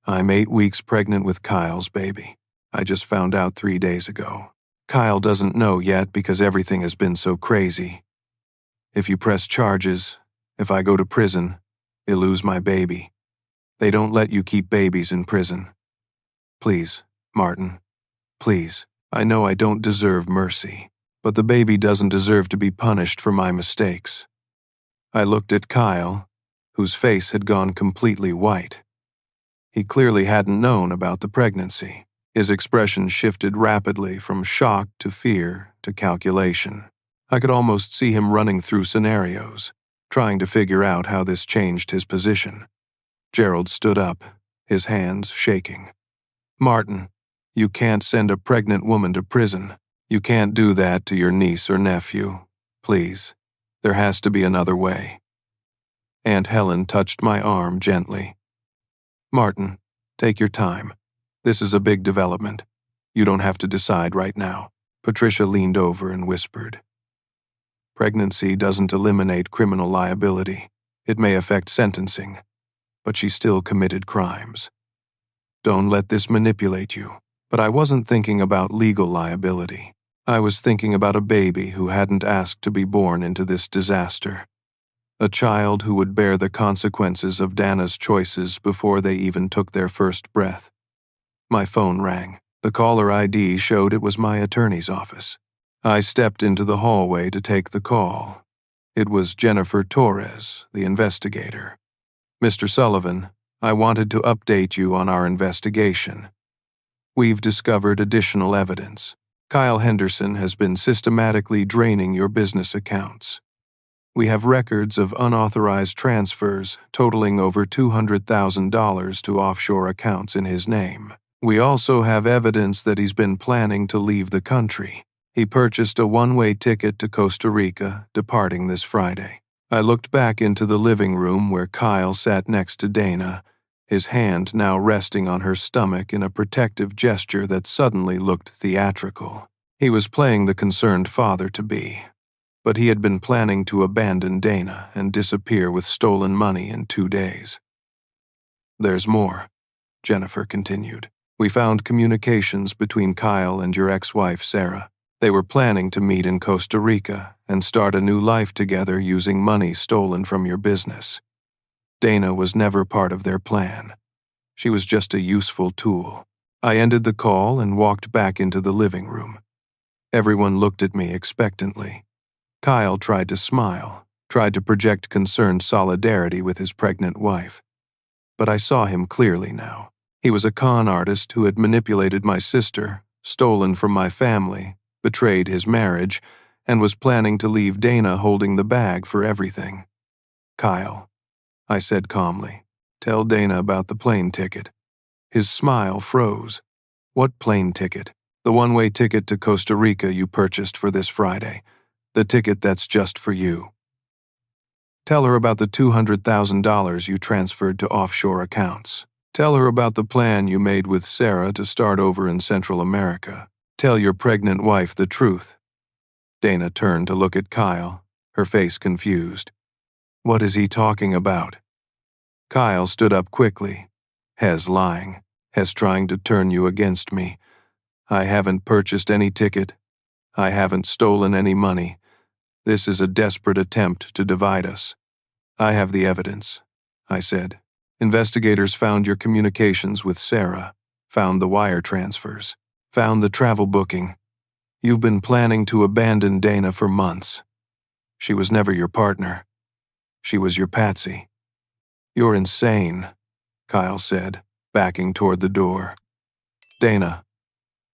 Speaker 1: I'm 8 weeks pregnant with Kyle's baby. I just found out 3 days ago. Kyle doesn't know yet because everything has been so crazy. If you press charges, if I go to prison, I'll lose my baby. They don't let you keep babies in prison. Please, Martin, please. I know I don't deserve mercy, but the baby doesn't deserve to be punished for my mistakes. I looked at Kyle, whose face had gone completely white. He clearly hadn't known about the pregnancy. His expression shifted rapidly from shock to fear to calculation. I could almost see him running through scenarios, trying to figure out how this changed his position. Gerald stood up, his hands shaking. Martin, you can't send a pregnant woman to prison. You can't do that to your niece or nephew. Please, there has to be another way. Aunt Helen touched my arm gently. Martin, take your time. This is a big development. You don't have to decide right now. Patricia leaned over and whispered. Pregnancy doesn't eliminate criminal liability. It may affect sentencing, but she still committed crimes. Don't let this manipulate you. But I wasn't thinking about legal liability. I was thinking about a baby who hadn't asked to be born into this disaster. A child who would bear the consequences of Dana's choices before they even took their first breath. My phone rang. The caller ID showed it was my attorney's office. I stepped into the hallway to take the call. It was Jennifer Torres, the investigator. Mr. Sullivan, I wanted to update you on our investigation. We've discovered additional evidence. Kyle Henderson has been systematically draining your business accounts. We have records of unauthorized transfers totaling over $200,000 to offshore accounts in his name. We also have evidence that he's been planning to leave the country. He purchased a one-way ticket to Costa Rica, departing this Friday. I looked back into the living room where Kyle sat next to Dana, his hand now resting on her stomach in a protective gesture that suddenly looked theatrical. He was playing the concerned father-to-be, but he had been planning to abandon Dana and disappear with stolen money in 2 days. There's more, Jennifer continued. We found communications between Kyle and your ex-wife, Sarah. They were planning to meet in Costa Rica and start a new life together using money stolen from your business. Dana was never part of their plan. She was just a useful tool. I ended the call and walked back into the living room. Everyone looked at me expectantly. Kyle tried to smile, tried to project concerned solidarity with his pregnant wife. But I saw him clearly now. He was a con artist who had manipulated my sister, stolen from my family, betrayed his marriage, and was planning to leave Dana holding the bag for everything. Kyle, I said calmly, tell Dana about the plane ticket. His smile froze. What plane ticket? The one-way ticket to Costa Rica you purchased for this Friday. The ticket that's just for you. Tell her about the $200,000 you transferred to offshore accounts. Tell her about the plan you made with Sarah to start over in Central America. Tell your pregnant wife the truth. Dana turned to look at Kyle, her face confused. What is he talking about? Kyle stood up quickly. Hez lying. Hez trying to turn you against me. I haven't purchased any ticket. I haven't stolen any money. This is a desperate attempt to divide us. I have the evidence, I said. Investigators found your communications with Sarah, found the wire transfers, found the travel booking. You've been planning to abandon Dana for months. She was never your partner. She was your patsy. You're insane, Kyle said, backing toward the door. Dana,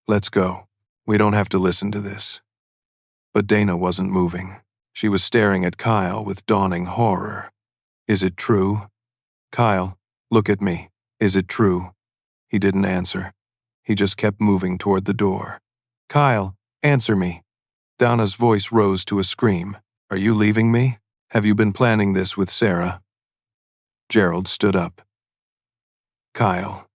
Speaker 1: let's go. We don't have to listen to this. But Dana wasn't moving. She was staring at Kyle with dawning horror. Is it true? Kyle, look at me. Is it true? He didn't answer. He just kept moving toward the door. Kyle, answer me. Donna's voice rose to a scream. Are you leaving me? Have you been planning this with Sarah? Gerald stood up. Kyle,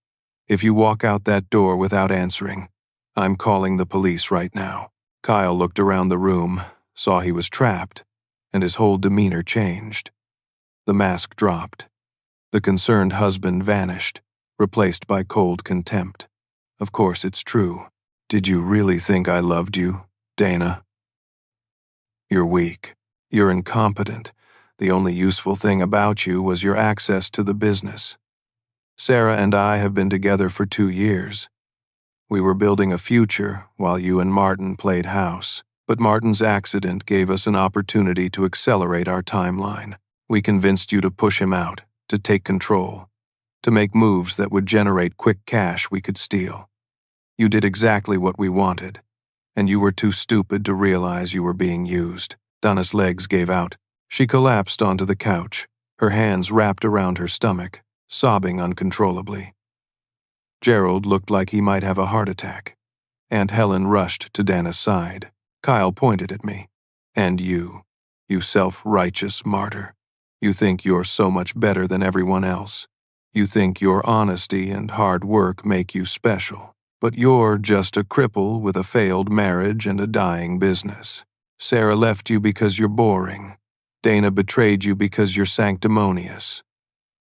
Speaker 1: if you walk out that door without answering, I'm calling the police right now. Kyle looked around the room, saw he was trapped, and his whole demeanor changed. The mask dropped. The concerned husband vanished, replaced by cold contempt. Of course it's true. Did you really think I loved you, Dana? You're weak. You're incompetent. The only useful thing about you was your access to the business. Sarah and I have been together for 2 years. We were building a future while you and Martin played house, but Martin's accident gave us an opportunity to accelerate our timeline. We convinced you to push him out, to take control, to make moves that would generate quick cash we could steal. You did exactly what we wanted, and you were too stupid to realize you were being used. Donna's legs gave out. She collapsed onto the couch, her hands wrapped around her stomach, sobbing uncontrollably. Gerald looked like he might have a heart attack. Aunt Helen rushed to Dana's side. Kyle pointed at me. And you self-righteous martyr. You think you're so much better than everyone else. You think your honesty and hard work make you special. But you're just a cripple with a failed marriage and a dying business. Sarah left you because you're boring. Dana betrayed you because you're sanctimonious.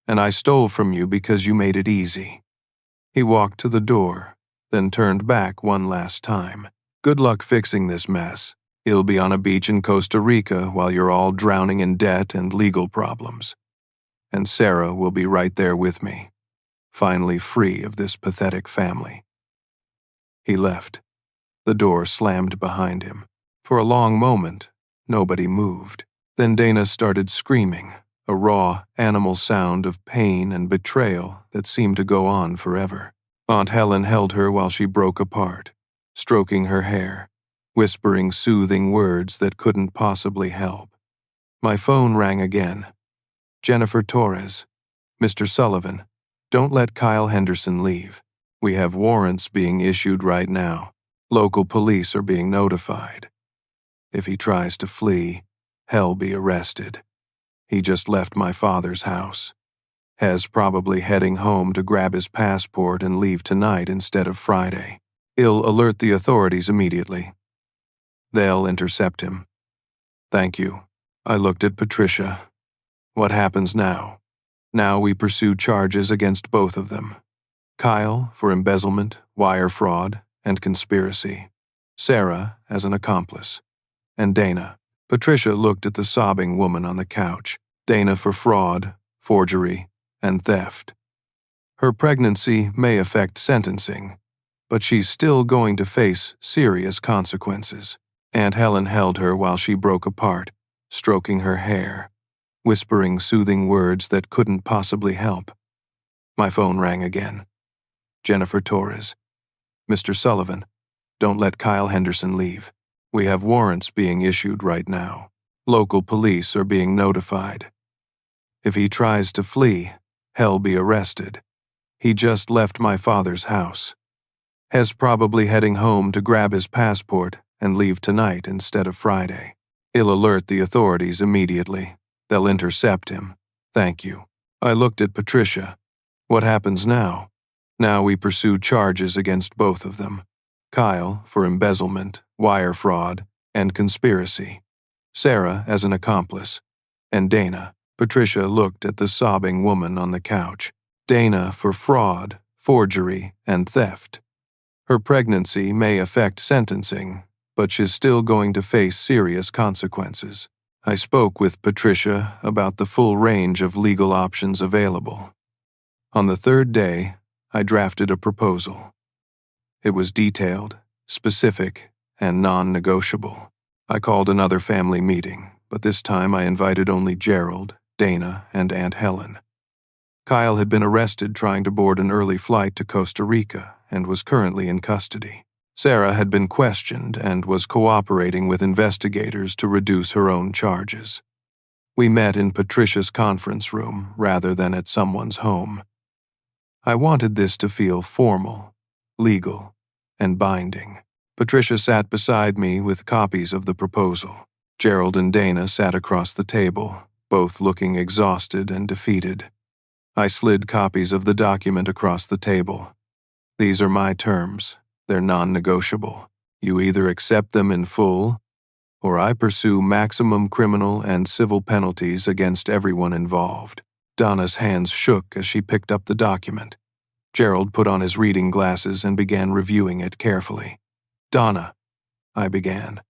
Speaker 1: And I stole from you because you made it easy. He walked to the door, then turned back one last time. Good luck fixing this mess. He'll be on a beach in Costa Rica while you're all drowning in debt and legal problems. And Sarah will be right there with me, finally free of this pathetic family. He left. The door slammed behind him. For a long moment, nobody moved. Then Dana started screaming, a raw, animal sound of pain and betrayal that seemed to go on forever. Aunt Helen held her while she broke apart, stroking her hair, whispering soothing words that couldn't possibly help. My phone rang again. Jennifer Torres. Mr. Sullivan, don't let Kyle Henderson leave. We have warrants being issued right now. Local police are being notified. If he tries to flee, he'll be arrested. He just left my father's house. Has probably heading home to grab his passport and leave tonight instead of Friday. I'll alert the authorities immediately. They'll intercept him. Thank you. I looked at Patricia. What happens now? Now we pursue charges against both of them. Kyle for embezzlement, wire fraud, and conspiracy. Sarah as an accomplice. And Dana. Patricia looked at the sobbing woman on the couch. Dana for fraud, forgery, and theft. Her pregnancy may affect sentencing, but she's still going to face serious consequences. Aunt Helen held her while she broke apart, stroking her hair, whispering soothing words that couldn't possibly help. My phone rang again. Jennifer Torres. Mr. Sullivan, don't let Kyle Henderson leave. We have warrants being issued right now. Local police are being notified. If he tries to flee, he'll be arrested. He just left my father's house. Has probably heading home to grab his passport and leave tonight instead of Friday. I'll alert the authorities immediately. They'll intercept him. Thank you. I looked at Patricia. What happens now? Now we pursue charges against both of them. Kyle for embezzlement, wire fraud, and conspiracy. Sarah as an accomplice. And Dana. Patricia looked at the sobbing woman on the couch. Dana for fraud, forgery, and theft. Her pregnancy may affect sentencing, but she's still going to face serious consequences. I spoke with Patricia about the full range of legal options available. On the third day, I drafted a proposal. It was detailed, specific, and non-negotiable. I called another family meeting, but this time I invited only Gerald, Dana, and Aunt Helen. Kyle had been arrested trying to board an early flight to Costa Rica and was currently in custody. Sarah had been questioned and was cooperating with investigators to reduce her own charges. We met in Patricia's conference room rather than at someone's home. I wanted this to feel formal, legal, and binding. Patricia sat beside me with copies of the proposal. Gerald and Dana sat across the table, both looking exhausted and defeated. I slid copies of the document across the table. These are my terms. They're non-negotiable. You either accept them in full, or I pursue maximum criminal and civil penalties against everyone involved. Donna's hands shook as she picked up the document. Gerald put on his reading glasses and began reviewing it carefully. Donna, I began,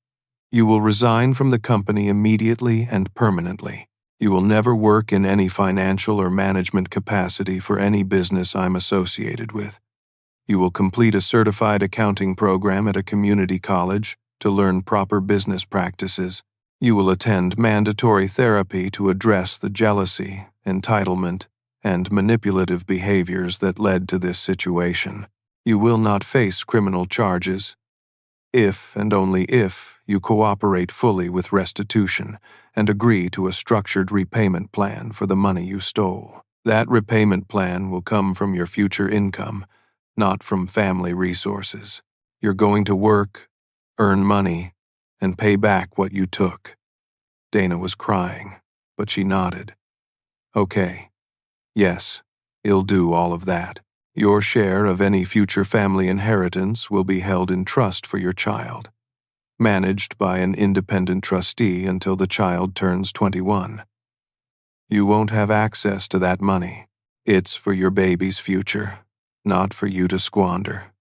Speaker 1: you will resign from the company immediately and permanently. You will never work in any financial or management capacity for any business I'm associated with. You will complete a certified accounting program at a community college to learn proper business practices. You will attend mandatory therapy to address the jealousy, entitlement, and manipulative behaviors that led to this situation. You will not face criminal charges if and only if you cooperate fully with restitution and agree to a structured repayment plan for the money you stole. That repayment plan will come from your future income, not from family resources. You're going to work, earn money, and pay back what you took. Dana was crying, but she nodded. Okay. Yes, you'll do all of that. Your share of any future family inheritance will be held in trust for your child, managed by an independent trustee until the child turns 21. You won't have access to that money. It's for your baby's future, not for you to squander.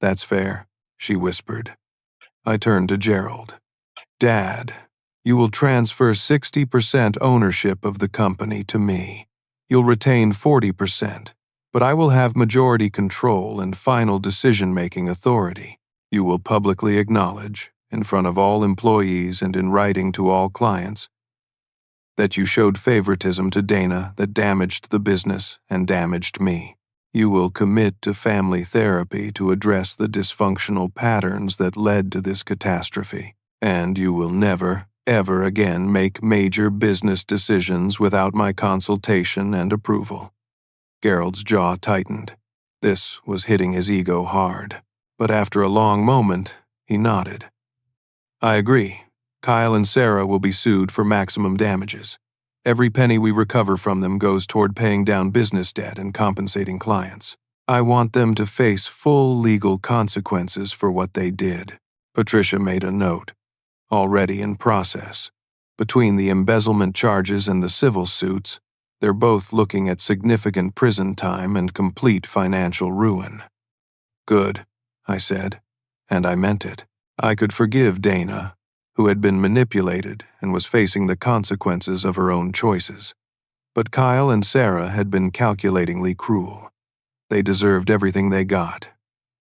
Speaker 1: That's fair, she whispered. I turned to Gerald. Dad, you will transfer 60% ownership of the company to me. You'll retain 40%, but I will have majority control and final decision-making authority. You will publicly acknowledge, in front of all employees and in writing to all clients, that you showed favoritism to Dana that damaged the business and damaged me. You will commit to family therapy to address the dysfunctional patterns that led to this catastrophe, and you will never, ever again make major business decisions without my consultation and approval. Gerald's jaw tightened. This was hitting his ego hard, but after a long moment, he nodded. I agree. Kyle and Sarah will be sued for maximum damages. Every penny we recover from them goes toward paying down business debt and compensating clients. I want them to face full legal consequences for what they did. Patricia made a note. Already in process. Between the embezzlement charges and the civil suits, they're both looking at significant prison time and complete financial ruin. Good, I said, and I meant it. I could forgive Dana, who had been manipulated and was facing the consequences of her own choices. But Kyle and Sarah had been calculatingly cruel. They deserved everything they got.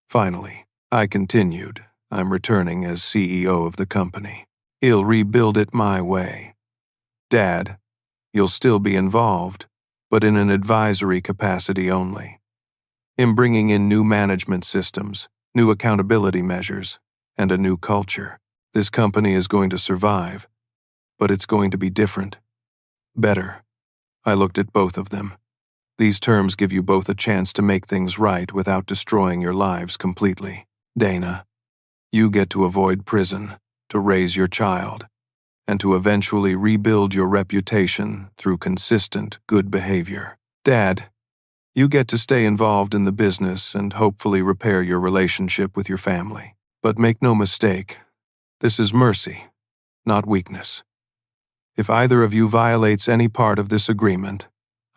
Speaker 1: Finally, I continued, I'm returning as CEO of the company. He'll rebuild it my way. Dad, you'll still be involved, but in an advisory capacity only. In bringing in new management systems, new accountability measures, and a new culture. This company is going to survive, but it's going to be different. Better. I looked at both of them. These terms give you both a chance to make things right without destroying your lives completely. Dana, you get to avoid prison, to raise your child, and to eventually rebuild your reputation through consistent good behavior. Dad, you get to stay involved in the business and hopefully repair your relationship with your family. But make no mistake, this is mercy, not weakness. If either of you violates any part of this agreement,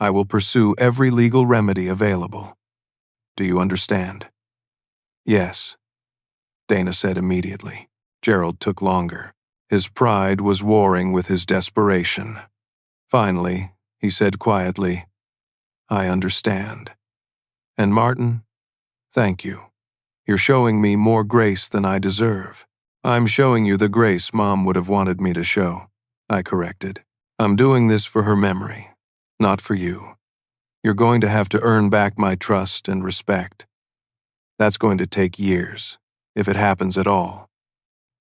Speaker 1: I will pursue every legal remedy available. Do you understand? Yes, Dana said immediately. Gerald took longer. His pride was warring with his desperation. Finally, he said quietly, I understand. And Martin, thank you. You're showing me more grace than I deserve. I'm showing you the grace Mom would have wanted me to show, I corrected. I'm doing this for her memory, not for you. You're going to have to earn back my trust and respect. That's going to take years, if it happens at all.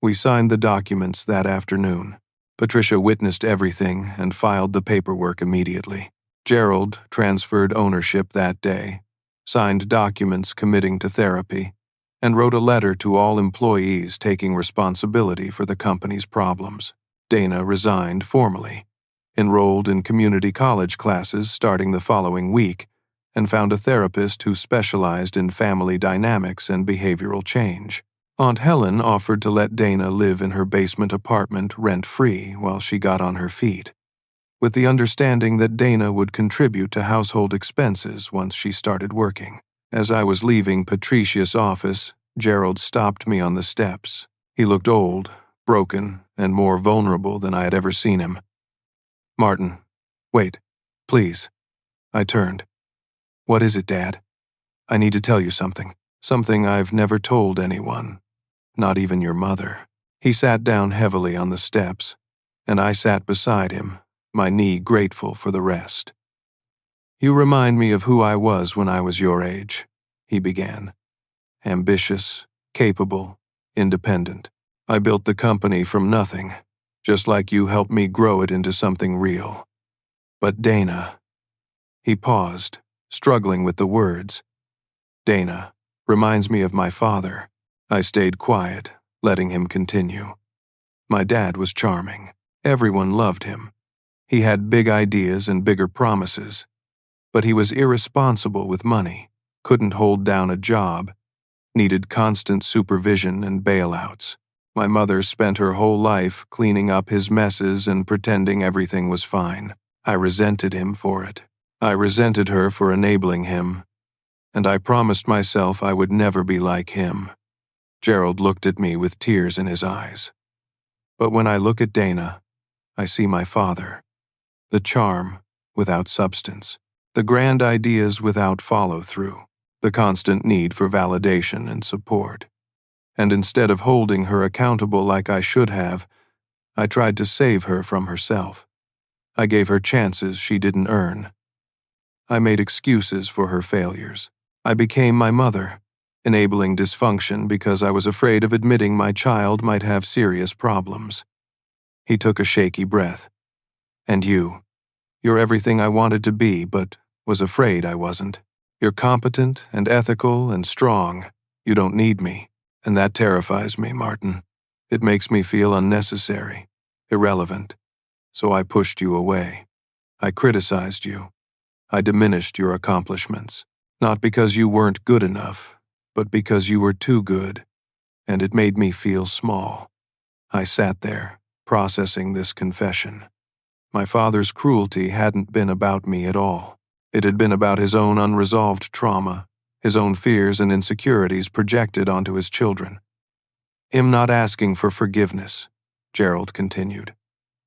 Speaker 1: We signed the documents that afternoon. Patricia witnessed everything and filed the paperwork immediately. Gerald transferred ownership that day, signed documents committing to therapy, and wrote a letter to all employees taking responsibility for the company's problems. Dana resigned formally, enrolled in community college classes starting the following week, and found a therapist who specialized in family dynamics and behavioral change. Aunt Helen offered to let Dana live in her basement apartment rent-free while she got on her feet, with the understanding that Dana would contribute to household expenses once she started working. As I was leaving Patricia's office, Gerald stopped me on the steps. He looked old, broken, and more vulnerable than I had ever seen him. "Martin, wait, please." I turned. "What is it, Dad?" "I need to tell you something. Something I've never told anyone. Not even your mother." He sat down heavily on the steps, and I sat beside him, my knee grateful for the rest. "You remind me of who I was when I was your age," he began. "Ambitious, capable, independent. I built the company from nothing, just like you helped me grow it into something real. But Dana..." He paused, struggling with the words. "Dana reminds me of my father." I stayed quiet, letting him continue. My dad was charming. Everyone loved him. He had big ideas and bigger promises, but he was irresponsible with money, couldn't hold down a job, needed constant supervision and bailouts. My mother spent her whole life cleaning up his messes and pretending everything was fine. I resented him for it. I resented her for enabling him, and I promised myself I would never be like him. Gerald looked at me with tears in his eyes. But when I look at Dana, I see my father. The charm without substance. The grand ideas without follow-through. The constant need for validation and support. And instead of holding her accountable like I should have, I tried to save her from herself. I gave her chances she didn't earn. I made excuses for her failures. I became my mother, enabling dysfunction because I was afraid of admitting my child might have serious problems. He took a shaky breath. "And you're everything I wanted to be, but was afraid I wasn't. You're competent and ethical and strong. You don't need me, and that terrifies me, Martin. It makes me feel unnecessary, irrelevant. So I pushed you away. I criticized you. I diminished your accomplishments, not because you weren't good enough, but because you were too good, and it made me feel small." I sat there, processing this confession. My father's cruelty hadn't been about me at all. It had been about his own unresolved trauma, his own fears and insecurities projected onto his children. "I'm not asking for forgiveness," Gerald continued.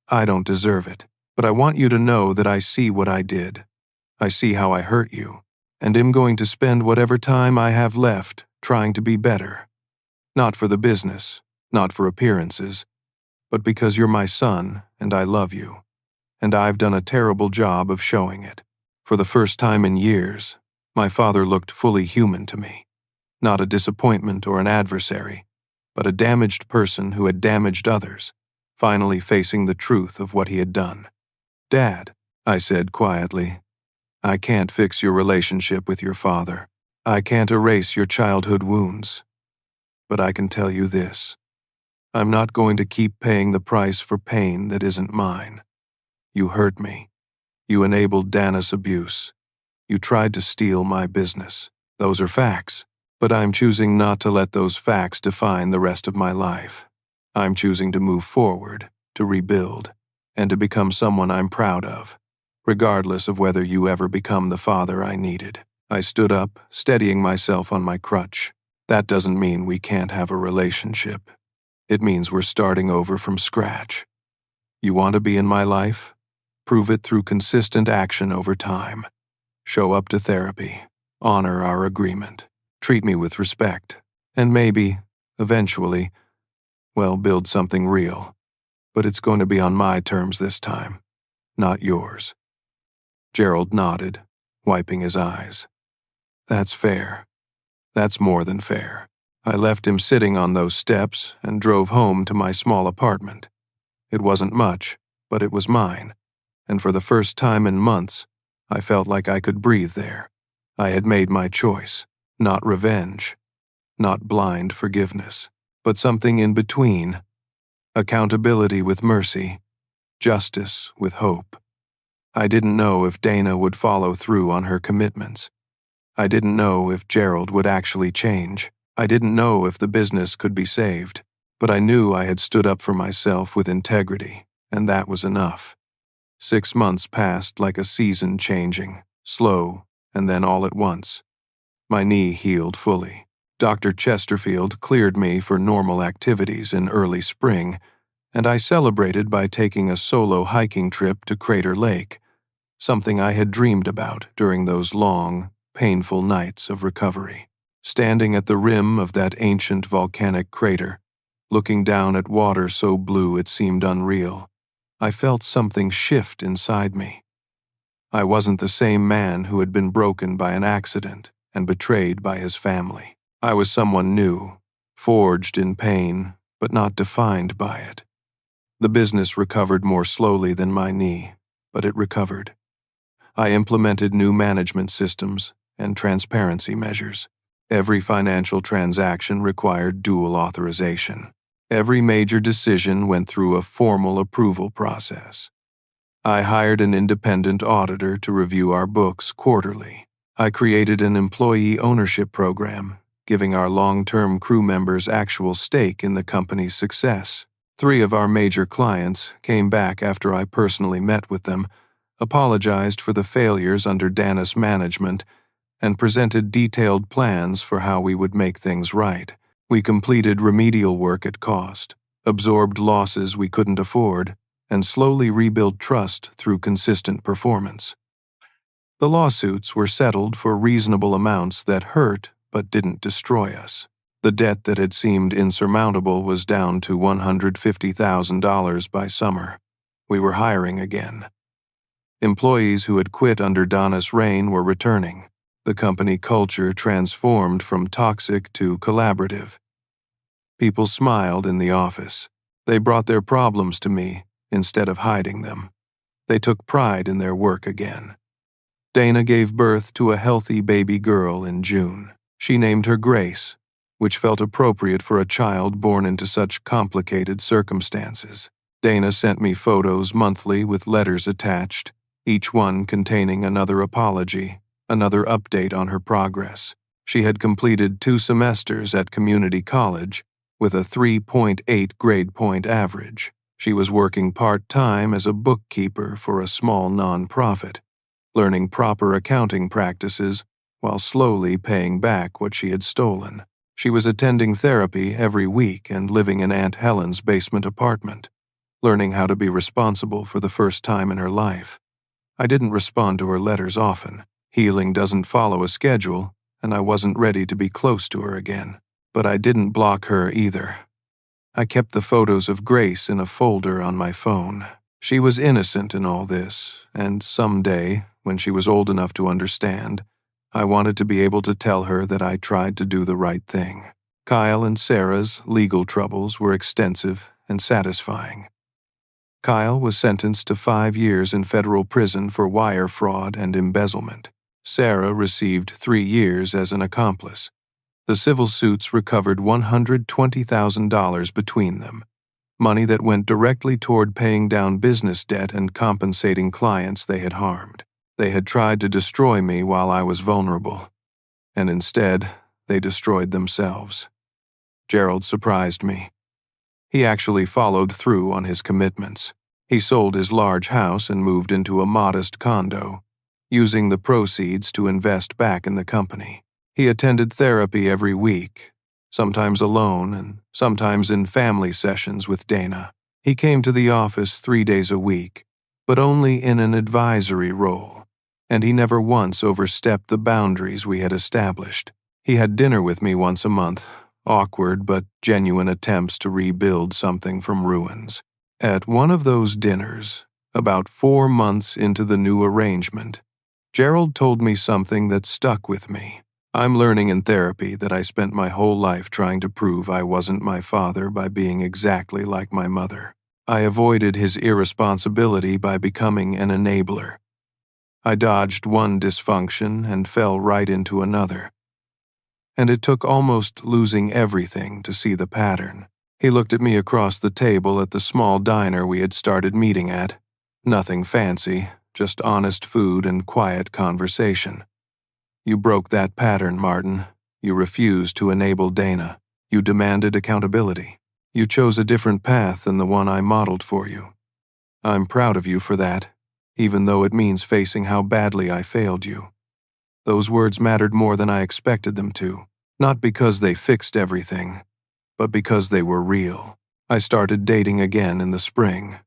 Speaker 1: "I don't deserve it, but I want you to know that I see what I did. I see how I hurt you, and am going to spend whatever time I have left trying to be better. Not for the business, not for appearances, but because you're my son and I love you. And I've done a terrible job of showing it. For the first time in years, my father looked fully human to me. Not a disappointment or an adversary, but a damaged person who had damaged others, finally facing the truth of what he had done. Dad, I said quietly, I can't fix your relationship with your father. I can't erase your childhood wounds. But I can tell you this. I'm not going to keep paying the price for pain that isn't mine. You hurt me. You enabled Dana's abuse. You tried to steal my business. Those are facts, but I'm choosing not to let those facts define the rest of my life. I'm choosing to move forward, to rebuild, and to become someone I'm proud of, regardless of whether you ever become the father I needed. I stood up, steadying myself on my crutch. That doesn't mean we can't have a relationship. It means we're starting over from scratch. You want to be in my life? Prove it through consistent action over time. Show up to therapy. Honor our agreement. Treat me with respect. And maybe, eventually, Well, build something real. But it's going to be on my terms this time, not yours. Gerald nodded, wiping his eyes. That's fair. That's more than fair. I left him sitting on those steps and drove home to my small apartment. It wasn't much, but it was mine, and for the first time in months, I felt like I could breathe there. I had made my choice, not revenge, not blind forgiveness, but something in between. Accountability with mercy, justice with hope. I didn't know if Dana would follow through on her commitments. I didn't know if Gerald would actually change. I didn't know if the business could be saved, but I knew I had stood up for myself with integrity, and that was enough. 6 months passed like a season changing, slow, and then all at once. My knee healed fully. Dr. Chesterfield cleared me for normal activities in early spring, and I celebrated by taking a solo hiking trip to Crater Lake, something I had dreamed about during those long, painful nights of recovery. Standing at the rim of that ancient volcanic crater, looking down at water so blue it seemed unreal, I felt something shift inside me. I wasn't the same man who had been broken by an accident and betrayed by his family. I was someone new, forged in pain, but not defined by it. The business recovered more slowly than my knee, but it recovered. I implemented new management systems and transparency measures. Every financial transaction required dual authorization. Every major decision went through a formal approval process. I hired an independent auditor to review our books quarterly. I created an employee ownership program, giving our long-term crew members actual stake in the company's success. 3 of our major clients came back after I personally met with them, apologized for the failures under Dana's management, and presented detailed plans for how we would make things right. We completed remedial work at cost, absorbed losses we couldn't afford, and slowly rebuilt trust through consistent performance. The lawsuits were settled for reasonable amounts that hurt but didn't destroy us. The debt that had seemed insurmountable was down to $150,000 by summer. We were hiring again. Employees who had quit under Donna's reign were returning. The company culture transformed from toxic to collaborative. People smiled in the office. They brought their problems to me instead of hiding them. They took pride in their work again. Dana gave birth to a healthy baby girl in June. She named her Grace, which felt appropriate for a child born into such complicated circumstances. Dana sent me photos monthly with letters attached, each one containing another apology, another update on her progress. She had completed 2 semesters at community college with a 3.8 grade point average. She was working part-time as a bookkeeper for a small nonprofit, learning proper accounting practices while slowly paying back what she had stolen. She was attending therapy every week and living in Aunt Helen's basement apartment, learning how to be responsible for the first time in her life. I didn't respond to her letters often. Healing doesn't follow a schedule, and I wasn't ready to be close to her again. But I didn't block her either. I kept the photos of Grace in a folder on my phone. She was innocent in all this, and someday, when she was old enough to understand, I wanted to be able to tell her that I tried to do the right thing. Kyle and Sarah's legal troubles were extensive and satisfying. Kyle was sentenced to 5 years in federal prison for wire fraud and embezzlement. Sarah received 3 years as an accomplice. The civil suits recovered $120,000 between them, money that went directly toward paying down business debt and compensating clients they had harmed. They had tried to destroy me while I was vulnerable, and instead, they destroyed themselves. Gerald surprised me. He actually followed through on his commitments. He sold his large house and moved into a modest condo, using the proceeds to invest back in the company. He attended therapy every week, sometimes alone and sometimes in family sessions with Dana. He came to the office 3 days a week, but only in an advisory role, and he never once overstepped the boundaries we had established. He had dinner with me once a month, awkward but genuine attempts to rebuild something from ruins. At one of those dinners, about 4 months into the new arrangement, Gerald told me something that stuck with me. I'm learning in therapy that I spent my whole life trying to prove I wasn't my father by being exactly like my mother. I avoided his irresponsibility by becoming an enabler. I dodged one dysfunction and fell right into another. And it took almost losing everything to see the pattern. He looked at me across the table at the small diner we had started meeting at. Nothing fancy, just honest food and quiet conversation. You broke that pattern, Martin. You refused to enable Dana. You demanded accountability. You chose a different path than the one I modeled for you. I'm proud of you for that, even though it means facing how badly I failed you. Those words mattered more than I expected them to, not because they fixed everything, but because they were real. I started dating again in the spring.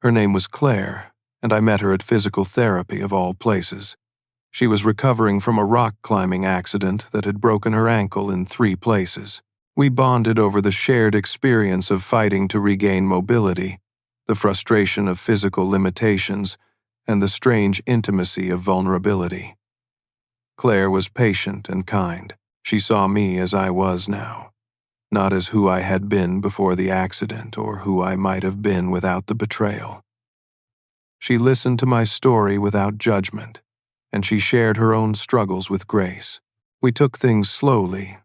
Speaker 1: Her name was Claire, and I met her at physical therapy of all places. She was recovering from a rock climbing accident that had broken her ankle in 3 places. We bonded over the shared experience of fighting to regain mobility, the frustration of physical limitations, and the strange intimacy of vulnerability. Claire was patient and kind. She saw me as I was now, not as who I had been before the accident or who I might have been without the betrayal. She listened to my story without judgment, and she shared her own struggles with grace. We took things slowly,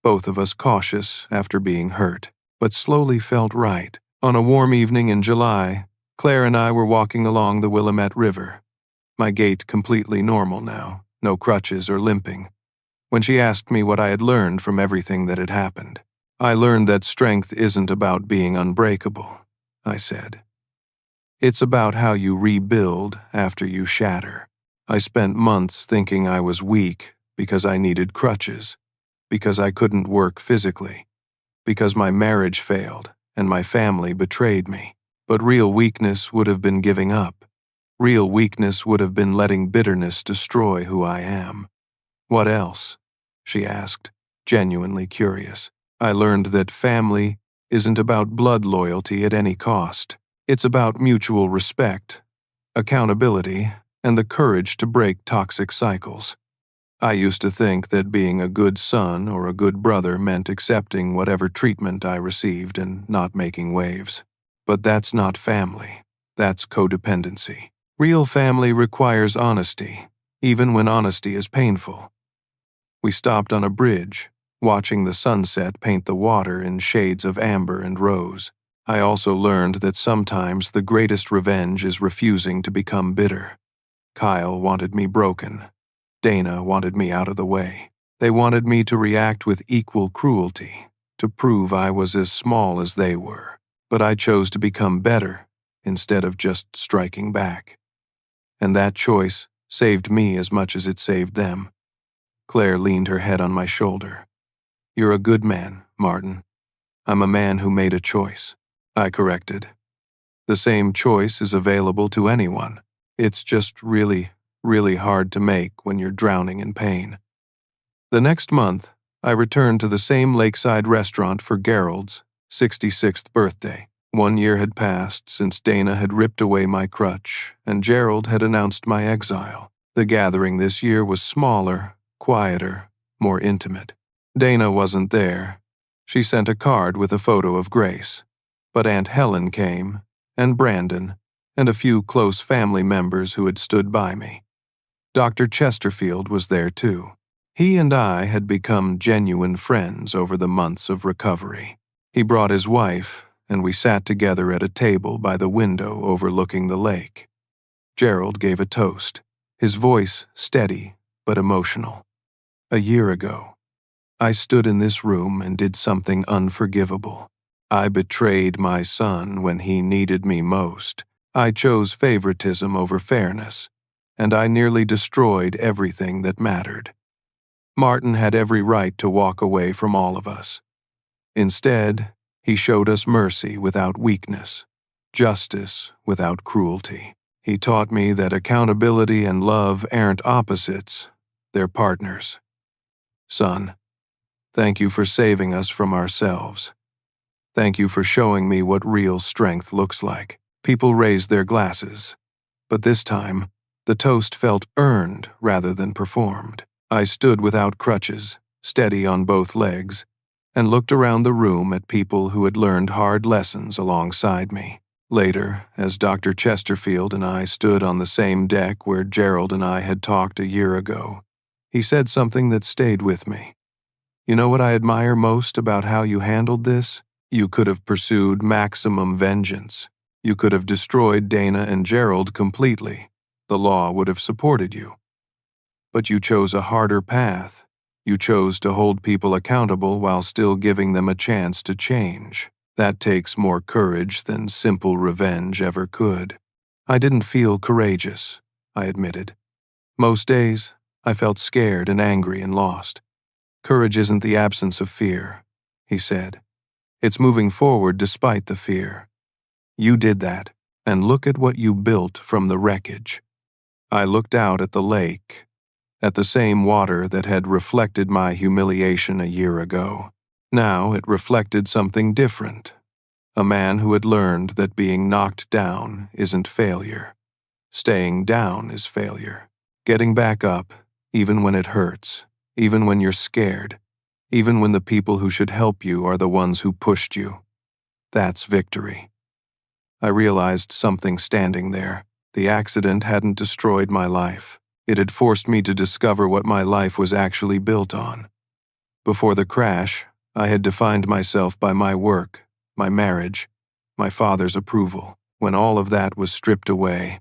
Speaker 1: both of us cautious after being hurt, but slowly felt right. On a warm evening in July, Claire and I were walking along the Willamette River. My gait completely normal now, no crutches or limping. When she asked me what I had learned from everything that had happened, I learned that strength isn't about being unbreakable, I said. It's about how you rebuild after you shatter. I spent months thinking I was weak because I needed crutches, because I couldn't work physically, because my marriage failed and my family betrayed me. But real weakness would have been giving up. Real weakness would have been letting bitterness destroy who I am. What else? She asked, genuinely curious. I learned that family isn't about blood loyalty at any cost. It's about mutual respect, accountability, and the courage to break toxic cycles. I used to think that being a good son or a good brother meant accepting whatever treatment I received and not making waves. But that's not family. That's codependency. Real family requires honesty, even when honesty is painful. We stopped on a bridge, watching the sunset paint the water in shades of amber and rose. I also learned that sometimes the greatest revenge is refusing to become bitter. Kyle wanted me broken. Dana wanted me out of the way. They wanted me to react with equal cruelty, to prove I was as small as they were. But I chose to become better instead of just striking back. And that choice saved me as much as it saved them. Claire leaned her head on my shoulder. You're a good man, Martin. I'm a man who made a choice. I corrected. The same choice is available to anyone. It's just really hard to make when you're drowning in pain. The next month, I returned to the same lakeside restaurant for Gerald's 66th birthday. 1 year had passed since Dana had ripped away my crutch and Gerald had announced my exile. The gathering this year was smaller, quieter, more intimate. Dana wasn't there. She sent a card with a photo of Grace. But Aunt Helen came, and Brandon, and a few close family members who had stood by me. Dr. Chesterfield was there too. He and I had become genuine friends over the months of recovery. He brought his wife, and we sat together at a table by the window overlooking the lake. Gerald gave a toast, his voice steady but emotional. A year ago, I stood in this room and did something unforgivable. I betrayed my son when he needed me most. I chose favoritism over fairness, and I nearly destroyed everything that mattered. Martin had every right to walk away from all of us. Instead, he showed us mercy without weakness, justice without cruelty. He taught me that accountability and love aren't opposites, they're partners. Son, Thank you for saving us from ourselves. Thank you for showing me what real strength looks like." People raised their glasses, but this time, the toast felt earned rather than performed. I stood without crutches, steady on both legs, and looked around the room at people who had learned hard lessons alongside me. Later, as Dr. Chesterfield and I stood on the same deck where Gerald and I had talked a year ago, he said something that stayed with me. "You know what I admire most about how you handled this? You could have pursued maximum vengeance. You could have destroyed Dana and Gerald completely. The law would have supported you. But you chose a harder path. You chose to hold people accountable while still giving them a chance to change. That takes more courage than simple revenge ever could." I didn't feel courageous, I admitted. Most days, I felt scared and angry and lost. "Courage isn't the absence of fear," he said. "It's moving forward despite the fear. You did that, and look at what you built from the wreckage." I looked out at the lake, at the same water that had reflected my humiliation a year ago. Now it reflected something different. A man who had learned that being knocked down isn't failure. Staying down is failure. Getting back up, even when it hurts, even when you're scared, even when the people who should help you are the ones who pushed you. That's victory. I realized something standing there. The accident hadn't destroyed my life. It had forced me to discover what my life was actually built on. Before the crash, I had defined myself by my work, my marriage, my father's approval. When all of that was stripped away,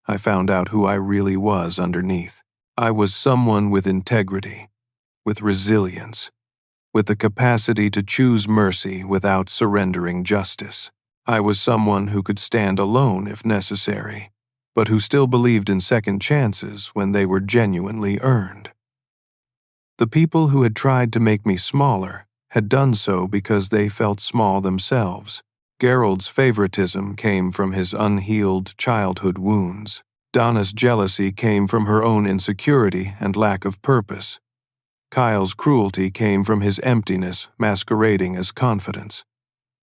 Speaker 1: I found out who I really was underneath. I was someone with integrity, with resilience, with the capacity to choose mercy without surrendering justice. I was someone who could stand alone if necessary, but who still believed in second chances when they were genuinely earned. The people who had tried to make me smaller had done so because they felt small themselves. Gerald's favoritism came from his unhealed childhood wounds. Donna's jealousy came from her own insecurity and lack of purpose. Kyle's cruelty came from his emptiness masquerading as confidence.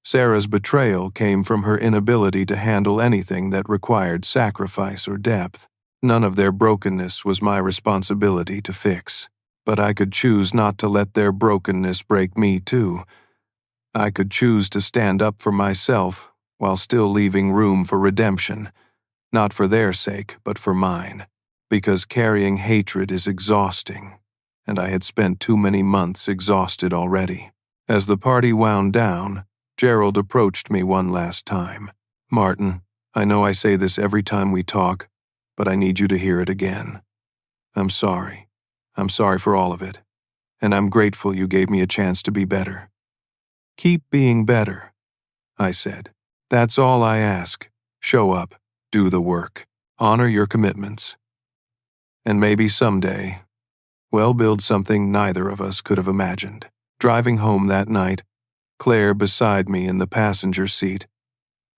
Speaker 1: Sarah's betrayal came from her inability to handle anything that required sacrifice or depth. None of their brokenness was my responsibility to fix, but I could choose not to let their brokenness break me too. I could choose to stand up for myself while still leaving room for redemption, not for their sake, but for mine, because carrying hatred is exhausting, and I had spent too many months exhausted already. As the party wound down, Gerald approached me one last time. "Martin, I know I say this every time we talk, but I need you to hear it again. I'm sorry. I'm sorry for all of it, and I'm grateful you gave me a chance to be better." "Keep being better," I said. "That's all I ask. Show up, do the work, honor your commitments. And maybe someday, we'll build something neither of us could have imagined." Driving home that night, Claire beside me in the passenger seat,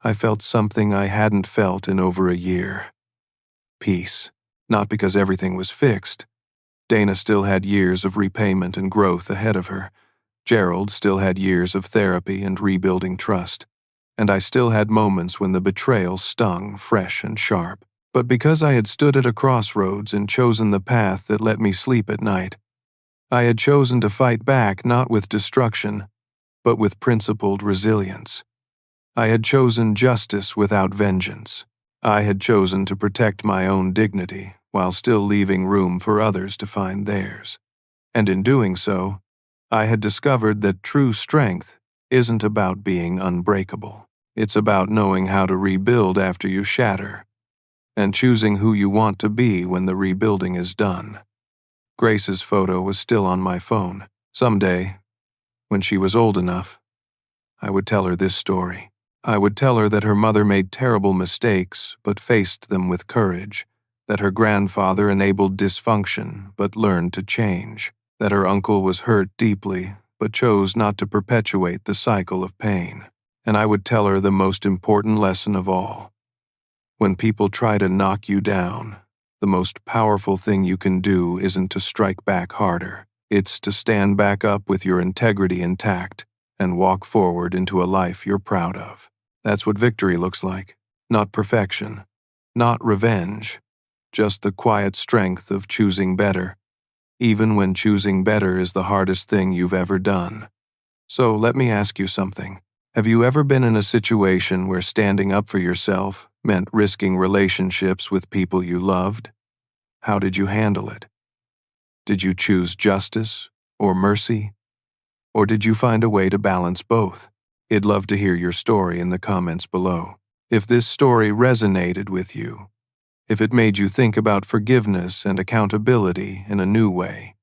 Speaker 1: I felt something I hadn't felt in over a year. Peace. Not because everything was fixed. Dana still had years of repayment and growth ahead of her. Gerald still had years of therapy and rebuilding trust. And I still had moments when the betrayal stung fresh and sharp. But because I had stood at a crossroads and chosen the path that let me sleep at night, I had chosen to fight back not with destruction, but with principled resilience. I had chosen justice without vengeance. I had chosen to protect my own dignity while still leaving room for others to find theirs. And in doing so, I had discovered that true strength isn't about being unbreakable. It's about knowing how to rebuild after you shatter, and choosing who you want to be when the rebuilding is done. Grace's photo was still on my phone. Someday, when she was old enough, I would tell her this story. I would tell her that her mother made terrible mistakes but faced them with courage, that her grandfather enabled dysfunction but learned to change, that her uncle was hurt deeply but chose not to perpetuate the cycle of pain. And I would tell her the most important lesson of all. When people try to knock you down, the most powerful thing you can do isn't to strike back harder. It's to stand back up with your integrity intact and walk forward into a life you're proud of. That's what victory looks like. Not perfection, not revenge, just the quiet strength of choosing better, even when choosing better is the hardest thing you've ever done. So let me ask you something. Have you ever been in a situation where standing up for yourself meant risking relationships with people you loved? How did you handle it? Did you choose justice or mercy? Or did you find a way to balance both? I'd love to hear your story in the comments below. If this story resonated with you, if it made you think about forgiveness and accountability in a new way,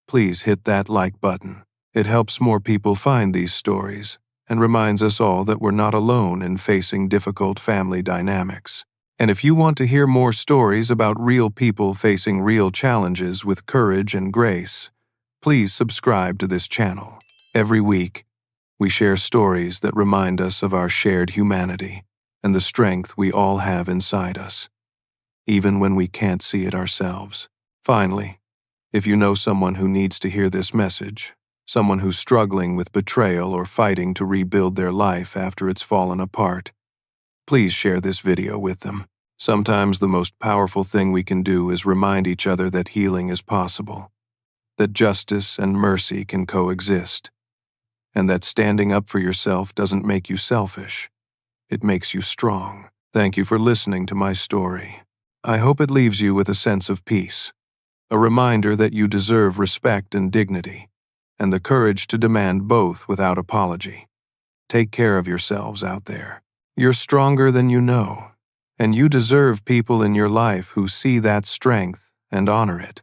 Speaker 1: please hit that like button. It helps more people find these stories and reminds us all that we're not alone in facing difficult family dynamics. And if you want to hear more stories about real people facing real challenges with courage and grace, please subscribe to this channel. Every week, we share stories that remind us of our shared humanity and the strength we all have inside us, even when we can't see it ourselves. Finally, if you know someone who needs to hear this message, someone who's struggling with betrayal or fighting to rebuild their life after it's fallen apart, please share this video with them. Sometimes the most powerful thing we can do is remind each other that healing is possible, that justice and mercy can coexist, and that standing up for yourself doesn't make you selfish. It makes you strong. Thank you for listening to my story. I hope it leaves you with a sense of peace, a reminder that you deserve respect and dignity, and the courage to demand both without apology. Take care of yourselves out there. You're stronger than you know, and you deserve people in your life who see that strength and honor it.